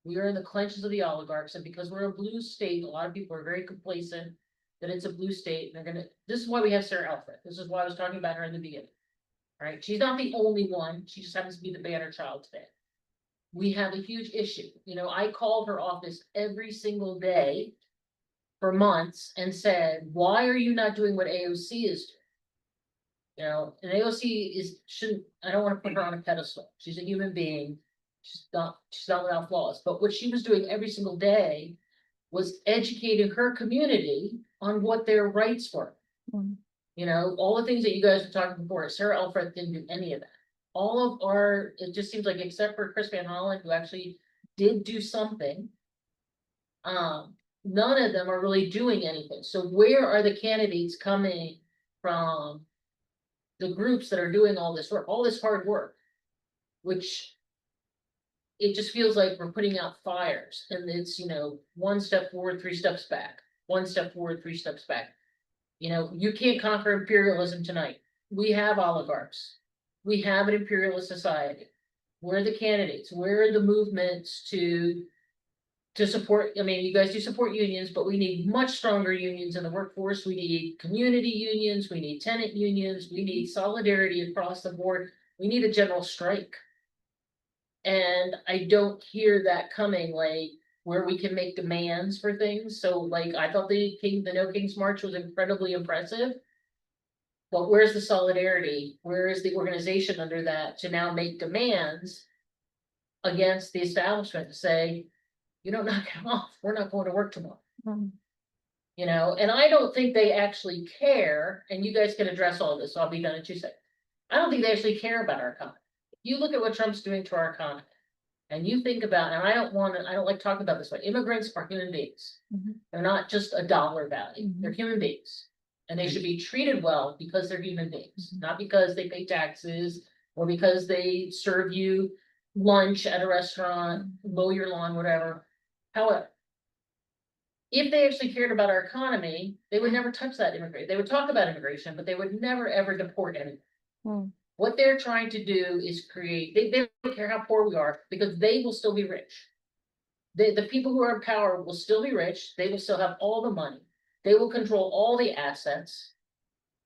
We are in the clutches of the oligarchs, and because we're a blue state, a lot of people are very complacent that it's a blue state. And this is why we have Sarah Alfred. This is why I was talking about her in the beginning. Right? She's not the only one. She just happens to be the banner child today. We have a huge issue. I called her office every single day for months and said, why are you not doing what AOC is doing? And AOC I don't want to put her on a pedestal. She's a human being. She's not without flaws. But what she was doing every single day was educating her community on what their rights were. All the things that you guys were talking before, Sarah Alfred didn't do any of that. All of it just seems like, except for Chris Van Hollen, who actually did do something, none of them are really doing anything. So where are the candidates coming from? The groups that are doing all this work, all this hard work, which it just feels like we're putting out fires, and it's, one step forward, 3 steps back, 1 step forward, 3 steps back. You can't conquer imperialism tonight. We have oligarchs. We have an imperialist society. Where are the candidates? Where are the movements to support? I mean, you guys do support unions, but we need much stronger unions in the workforce. We need community unions. We need tenant unions. We need solidarity across the board. We need a general strike. And I don't hear that coming, like, where we can make demands for things. So, like, I thought the No King's March was incredibly impressive. But where's the solidarity? Where is the organization under that to now make demands against the establishment to say, you don't knock it off, we're not going to work tomorrow. And I don't think they actually care, and you guys can address all this, so I'll be done in 2 seconds. I don't think they actually care about our economy. You look at what Trump's doing to our economy, and you think about, and I don't like talking about this, but immigrants are human beings. They're not just a dollar value, they're human beings. And they should be treated well because they're human beings, not because they pay taxes or because they serve you lunch at a restaurant, mow your lawn, whatever. However, if they actually cared about our economy, they would never touch that immigration. They would talk about immigration, but they would never ever deport anyone. What they're trying to do is create, they don't care how poor we are because they will still be rich. The people who are in power will still be rich. They will still have all the money. They will control all the assets.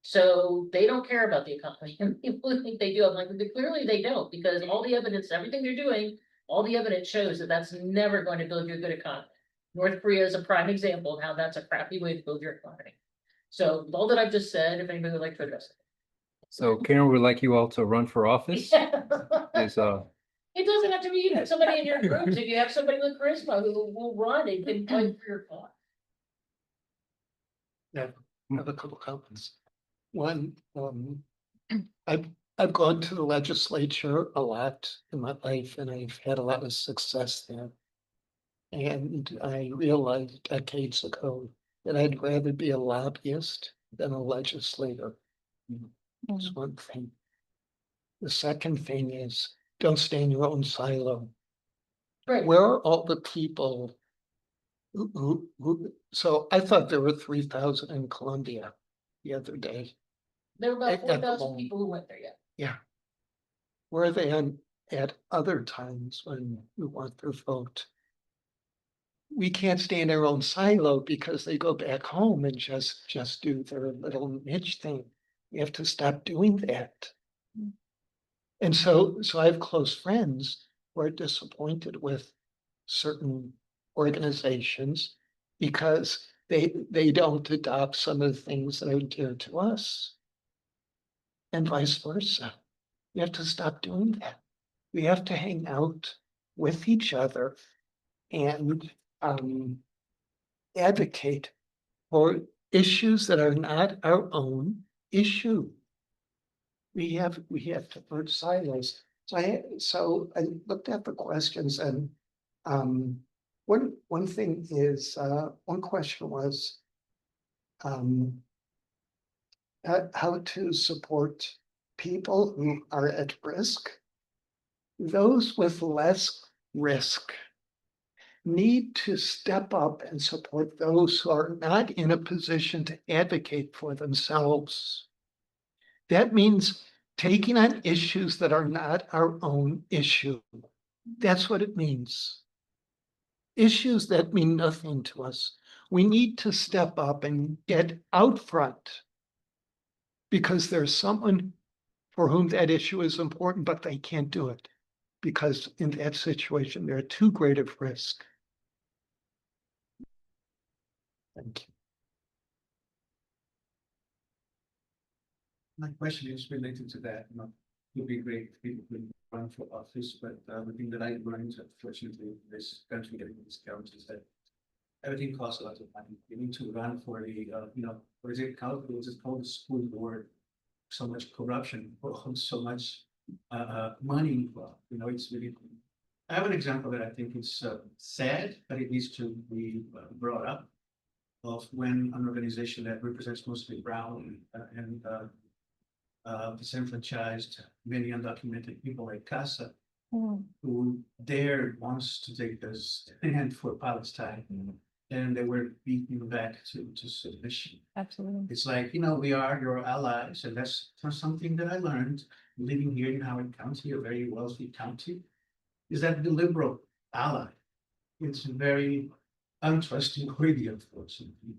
So they don't care about the economy. And people think they do. I'm like, clearly they don't, because all the evidence, everything they're doing, all the evidence shows that that's never going to build you a good economy. North Korea is a prime example of how that's a crappy way to build your economy. So all that I've just said, if anybody would like to address it. So Karen would like you all to run for office. Is It doesn't have to be somebody in your groups. If you have somebody with charisma who will run and can fight for your cause. I have a couple comments. One, I've gone to the legislature a lot in my life, and I've had a lot of success there. And I realized decades ago that I'd rather be a lobbyist than a legislator. That's one thing. The second thing is, don't stay in your own silo. Right, Where are all the people so I thought there were 3,000 in Columbia the other day. there were at about the 4,000 moment. people who went there, yeah. Yeah. Where are they at other times when we want their vote? We can't stay in our own silo because they go back home and just do their little niche thing. We have to stop doing that. And so I have close friends who are disappointed with certain organizations because they don't adopt some of the things that are dear to us. And vice versa. We have to stop doing that. We have to hang out with each other and advocate for issues that are not our own issue. We have to purge silos. So I looked at the questions and one thing is one question was how to support people who are at risk. Those with less risk need to step up and support those who are not in a position to advocate for themselves. That means taking on issues that are not our own issue. That's what it means. Issues that mean nothing to us. We need to step up and get out front because there's someone for whom that issue is important, but they can't do it because in that situation, they're at too great of risk. Thank you. My question is related to that. It would be great if people could run for office, but the thing that I learned, unfortunately, in this country getting discounted is that everything costs a lot of money. You need to run for the, what is it called? It's called the school board. So much corruption, so much money involved. It's really. I have an example that I think is sad, but it needs to be brought up. Of when an organization that represents mostly brown and disenfranchised, many undocumented people like CASA, who wants to take a stand for Palestine, and they were beaten back to submission. Absolutely. It's like, we are your allies, and that's something that I learned living here in Howard County, a very wealthy county, is that the liberal ally, it's very untrustworthy, unfortunately.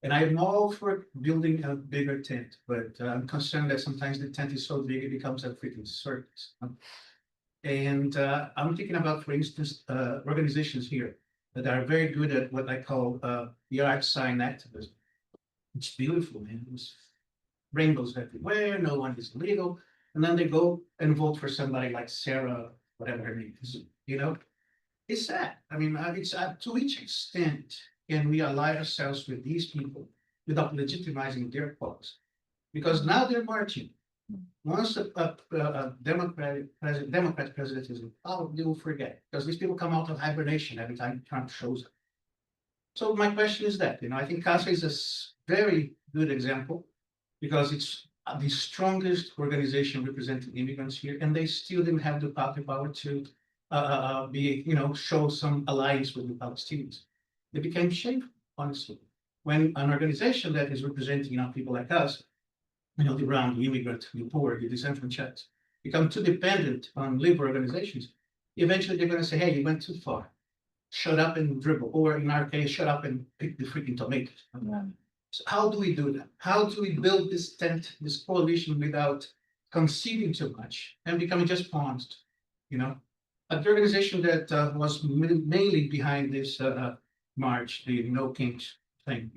And I'm all for building a bigger tent, but I'm concerned that sometimes the tent is so big it becomes a freaking circus. And I'm thinking about, for instance, organizations here that are very good at what I call yard sign activism. It's beautiful, man. It's rainbows everywhere, no one is illegal. And then they go and vote for somebody like Sarah, whatever her name is, It's sad. I mean, it's to which extent can we ally ourselves with these people without legitimizing their cause? Because now they're marching. Once a Democratic president is in power, they will forget because these people come out of hibernation every time Trump shows up. So my question is that, I think CASA is a very good example because it's the strongest organization representing immigrants here, and they still didn't have the power to show some alliance with the Palestinians. They became shameful, honestly. When an organization that is representing people like us, the brown, the immigrant, the poor, the disenfranchised, become too dependent on liberal organizations, eventually they're going to say, hey, you went too far. Shut up and dribble. Or in our case, shut up and pick the freaking tomatoes. Yeah. So how do we do that? How do we build this tent, this coalition without conceding too much and becoming just pawns? The organization that was mainly behind this march, the No Kings thing,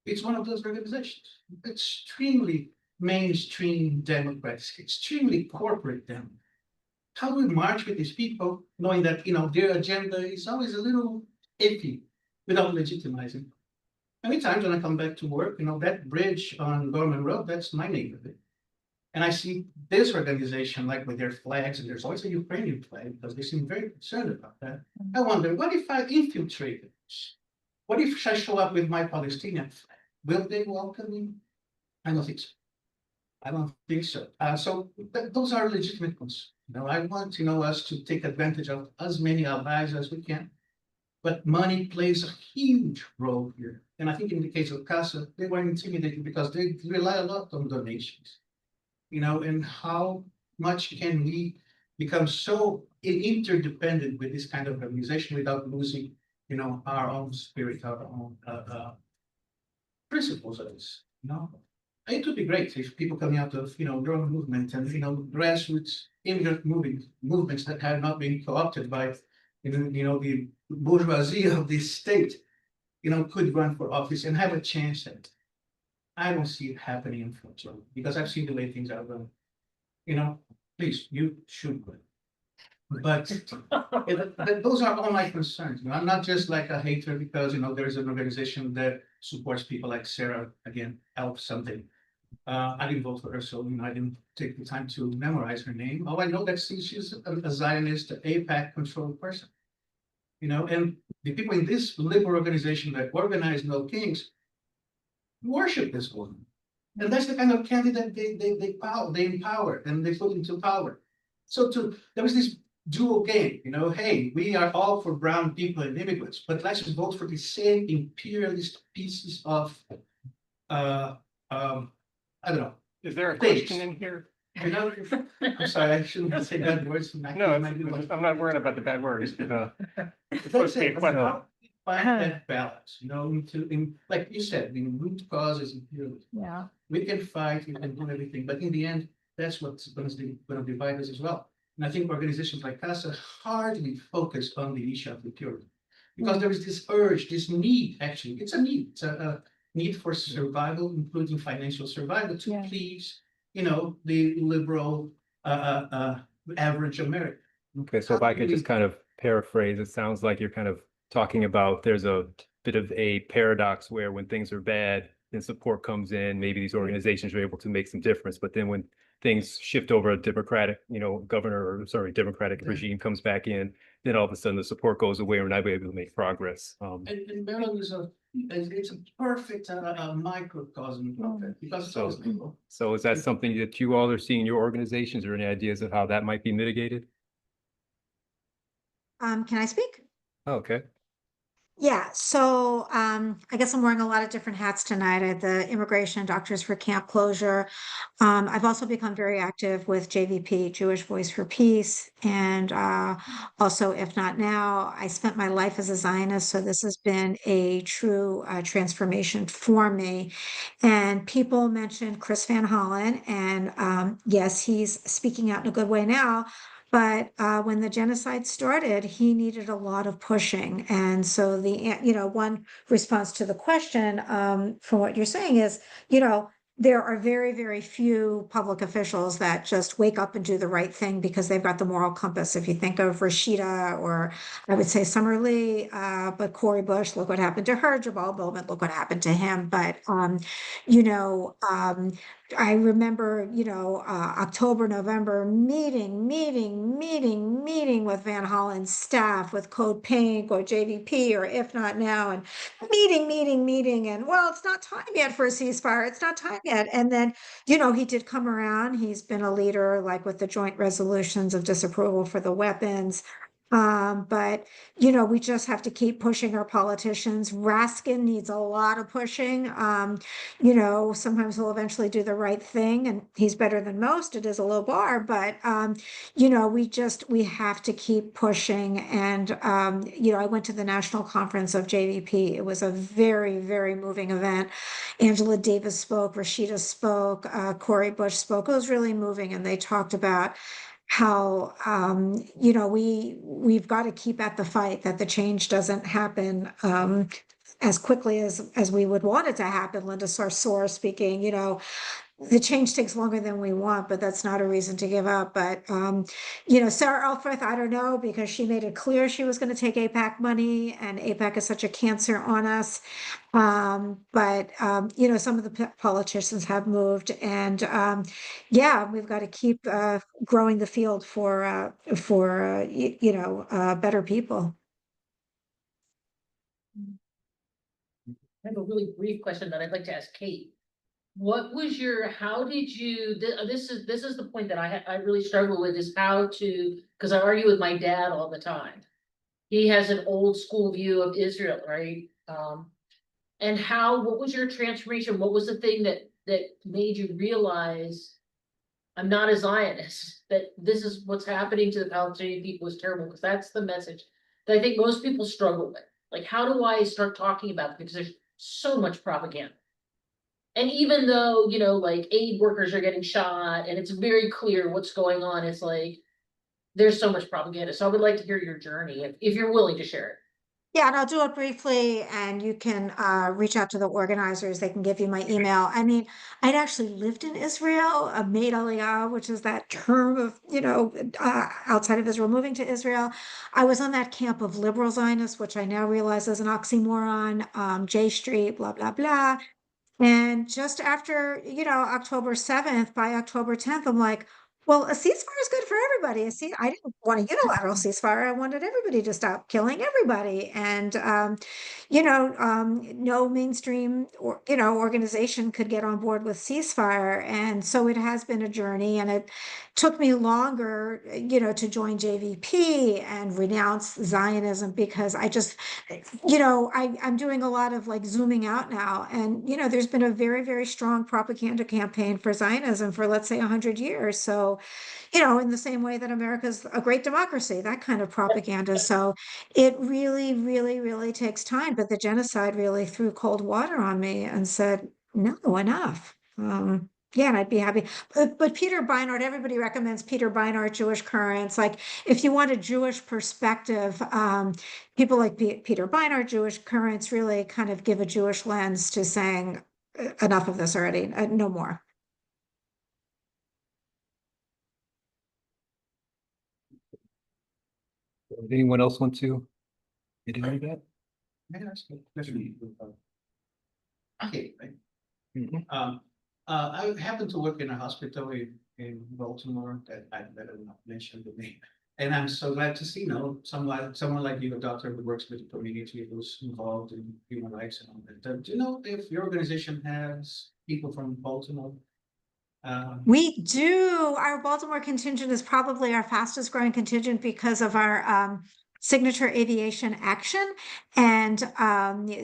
it's one of those organizations, extremely mainstream Democrats, extremely corporate Democrats. How do we march with these people, knowing that their agenda is always a little iffy, without legitimizing? Many times when I come back to work, that bridge on Gorman Road, that's my neighborhood. And I see this organization like with their flags, and there's always a Ukrainian flag because they seem very concerned about that. I wonder, what if I infiltrate this? What if I show up with my Palestinian flag? Will they welcome me? I don't think so. I don't think so. Those are legitimate concerns. I want, us to take advantage of as many allies as we can. But money plays a huge role here. And I think in the case of CASA, they were intimidated because they rely a lot on donations. And how much can we become so interdependent with this kind of organization without losing, our own spirit, our own principles of this, It would be great if people coming out of, your own movement and, grassroots immigrant movements that have not been co-opted by, the bourgeoisie of this state, could run for office and have a chance at it. I don't see it happening, unfortunately, because I've seen the way things are going. Please, you should win. But those are all my concerns. I'm not just like a hater because, there's an organization that supports people like Sarah, again, Elf something. I didn't vote for her, so I didn't take the time to memorize her name. Oh, I know that she's a Zionist, AIPAC controlled person. And the people in this liberal organization that organize No Kings worship this woman. And that's the kind of candidate they empower and they put into power. So there was this dual game, hey, we are all for brown people and immigrants, but let's vote for the same imperialist pieces of I don't know. Is there a Thanks. question in here? I'm sorry, I shouldn't say bad words. No, I'm not worried about the bad words. It's supposed That's to be a it. question. Find that balance, like you said, root causes imperialism. Yeah. We can fight, we can do everything, but in the end, that's what's going to divide us as well. And I think organizations like CASA hardly focus on the issue of imperialism. Because there is this urge, this need, actually, it's a need. It's a need for survival, including financial survival, to Yeah. please, the liberal, average American. Okay, so if I could just kind of paraphrase, it sounds like you're kind of talking about there's a bit of a paradox where when things are bad, then support comes in, maybe these organizations are able to make some difference, but then when things shift over a democratic, democratic regime comes back in, then all of a sudden the support goes away, we're not able to make progress. And Maryland is it's a perfect microcosm of it because it's So- always liberal. So is that something that you all are seeing in your organizations, or any ideas of how that might be mitigated? Can I speak? Okay. Yeah, so I guess I'm wearing a lot of different hats tonight. I had the Immigration Doctors for Camp Closure. I've also become very active with JVP, Jewish Voice for Peace, and also, if not now, I spent my life as a Zionist, so this has been a true transformation for me. And people mentioned Chris Van Hollen, and yes, he's speaking out in a good way now. But when the genocide started, he needed a lot of pushing. And so one response to the question from what you're saying is, there are very, very few public officials that just wake up and do the right thing because they've got the moral compass. If you think of Rashida, or I would say Summer Lee, but Cori Bush, look what happened to her. Jabal Bowman, look what happened to him. But, I remember, October, November, meeting with Van Hollen's staff, with Code Pink or JVP, or if not now, and meeting. And well, it's not time yet for a ceasefire. It's not time yet. And then, he did come around. He's been a leader, like with the joint resolutions of disapproval for the weapons. But we just have to keep pushing our politicians. Raskin needs a lot of pushing. Sometimes he'll eventually do the right thing, and he's better than most. It is a low bar, but we have to keep pushing. And I went to the national conference of JVP. It was a very, very moving event. Angela Davis spoke, Rashida spoke, Cori Bush spoke. It was really moving, and they talked about how we've got to keep at the fight, that the change doesn't happen as quickly as we would want it to happen. Linda Sarsour speaking, the change takes longer than we want, but that's not a reason to give up. But, you know, Sarah Elfreth, I don't know, because she made it clear she was going to take APAC money, and APAC is such a cancer on us. You know, some of the politicians have moved, and yeah, we've got to keep growing the field for better people. I have a really brief question that I'd like to ask Kate. What was how did you, this is the point that I really struggle with, is how to, because I argue with my dad all the time. He has an old school view of Israel, right? And what was your transformation? What was the thing that made you realize I'm not a Zionist, that this is what's happening to the Palestinian people is terrible? Because that's the message that I think most people struggle with. Like, how do I start talking about it? Because there's so much propaganda. And even though, you know, like aid workers are getting shot and it's very clear what's going on, it's like, there's so much propaganda. So I would like to hear your journey if you're willing to share it. Yeah, and I'll do it briefly, and you can reach out to the organizers. They can give you my email. I mean, I'd actually lived in Israel, made Aliyah, which is that term of, you know, outside of Israel, moving to Israel. I was on that camp of liberal Zionists, which I now realize is an oxymoron, J Street, blah, blah, blah. And just after, you know, October 7th, by October 10th, I'm like, well, a ceasefire is good for everybody. I didn't want a unilateral ceasefire. I wanted everybody to stop killing everybody. And, no mainstream or, you know, organization could get on board with ceasefire. And so it has been a journey, and it took me longer, you know, to join JVP and renounce Zionism, because I just, you know, I'm doing a lot of like zooming out now. And, you know, there's been a very, very strong propaganda campaign for Zionism for, let's say, 100 years. So, you know, in the same way that America's a great democracy, that kind of propaganda. So it really, really, really takes time. But the genocide really threw cold water on me and said, no, enough. Yeah, and I'd be happy. But Peter Beinart, everybody recommends Peter Beinart, Jewish Currents. Like, if you want a Jewish perspective, people like Peter Beinart, Jewish Currents, really kind of give a Jewish lens to saying, enough of this already, no more. Would anyone else want to get into that? May I ask a question? Okay, right. Mhm. I happen to work in a hospital in Baltimore that I better not mention the name. And I'm so glad to see, someone like you, a doctor who works with the community, who's involved in human rights and all that. Do you know if your organization has people from Baltimore? We do. Our Baltimore contingent is probably our fastest growing contingent because of our signature aviation action. And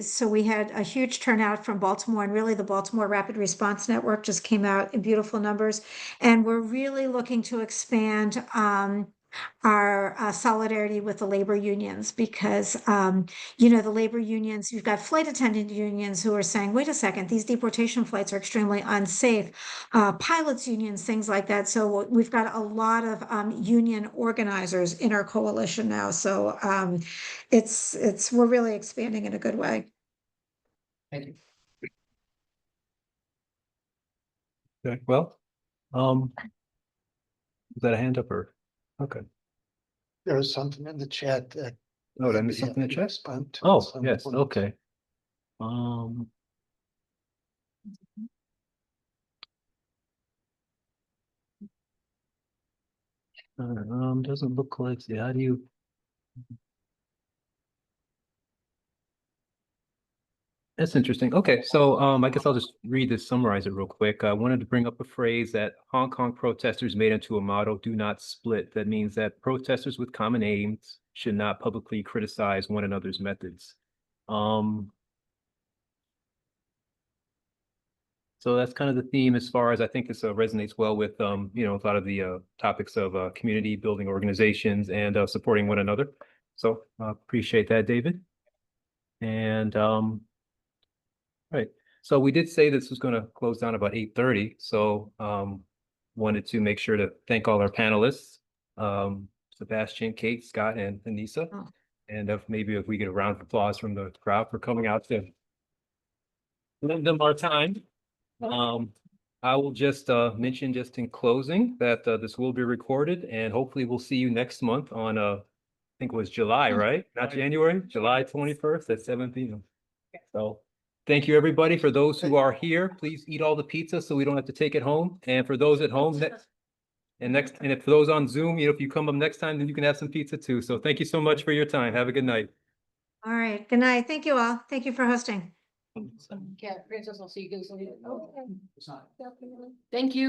so we had a huge turnout from Baltimore, and really the Baltimore Rapid Response Network just came out in beautiful numbers. And we're really looking to expand our solidarity with the labor unions, because you know, the labor unions, you've got flight attendant unions who are saying, wait a second, these deportation flights are extremely unsafe, pilots unions, things like that. So we've got a lot of union organizers in our coalition now. So we're really expanding in a good way. Thank you. Okay, well, is that a hand up or? Okay. There was something in the chat that. Oh, did I I'd miss be something in the happy to chat? respond to. Oh, Some yes, ones. okay. Um. Doesn't look like, how do you? That's interesting. Okay, so I guess I'll just read this, summarize it real quick. I wanted to bring up a phrase that Hong Kong protesters made into a motto: "Do not split." That means that protesters with common aims should not publicly criticize one another's methods. So that's kind of the theme, as far as I think this resonates well with you know, a lot of the topics of community building organizations and supporting one another. So appreciate that, David. And right. So we did say this was going to close down about 8:30. So wanted to make sure to thank all our panelists, Sebastian, Kate, Scott, and Anissa. Oh. And maybe if we get a round of applause from the crowd for coming out to lend them our time. I will just mention just in closing that this will be recorded and hopefully we'll see you next month on I think it was July, right? Not Right. January, July 21st at 7 p.m. So thank you, everybody. For those who are here, please eat all the pizza so we don't have to take it home. And for those at home, and if for those on Zoom, if you come up next time, then you can have some pizza too. So thank you so much for your time. Have a good night. All right, good night. Thank you all. Thank you for hosting. Yeah, Princess, I'll see you guys later. It's not. Thank you.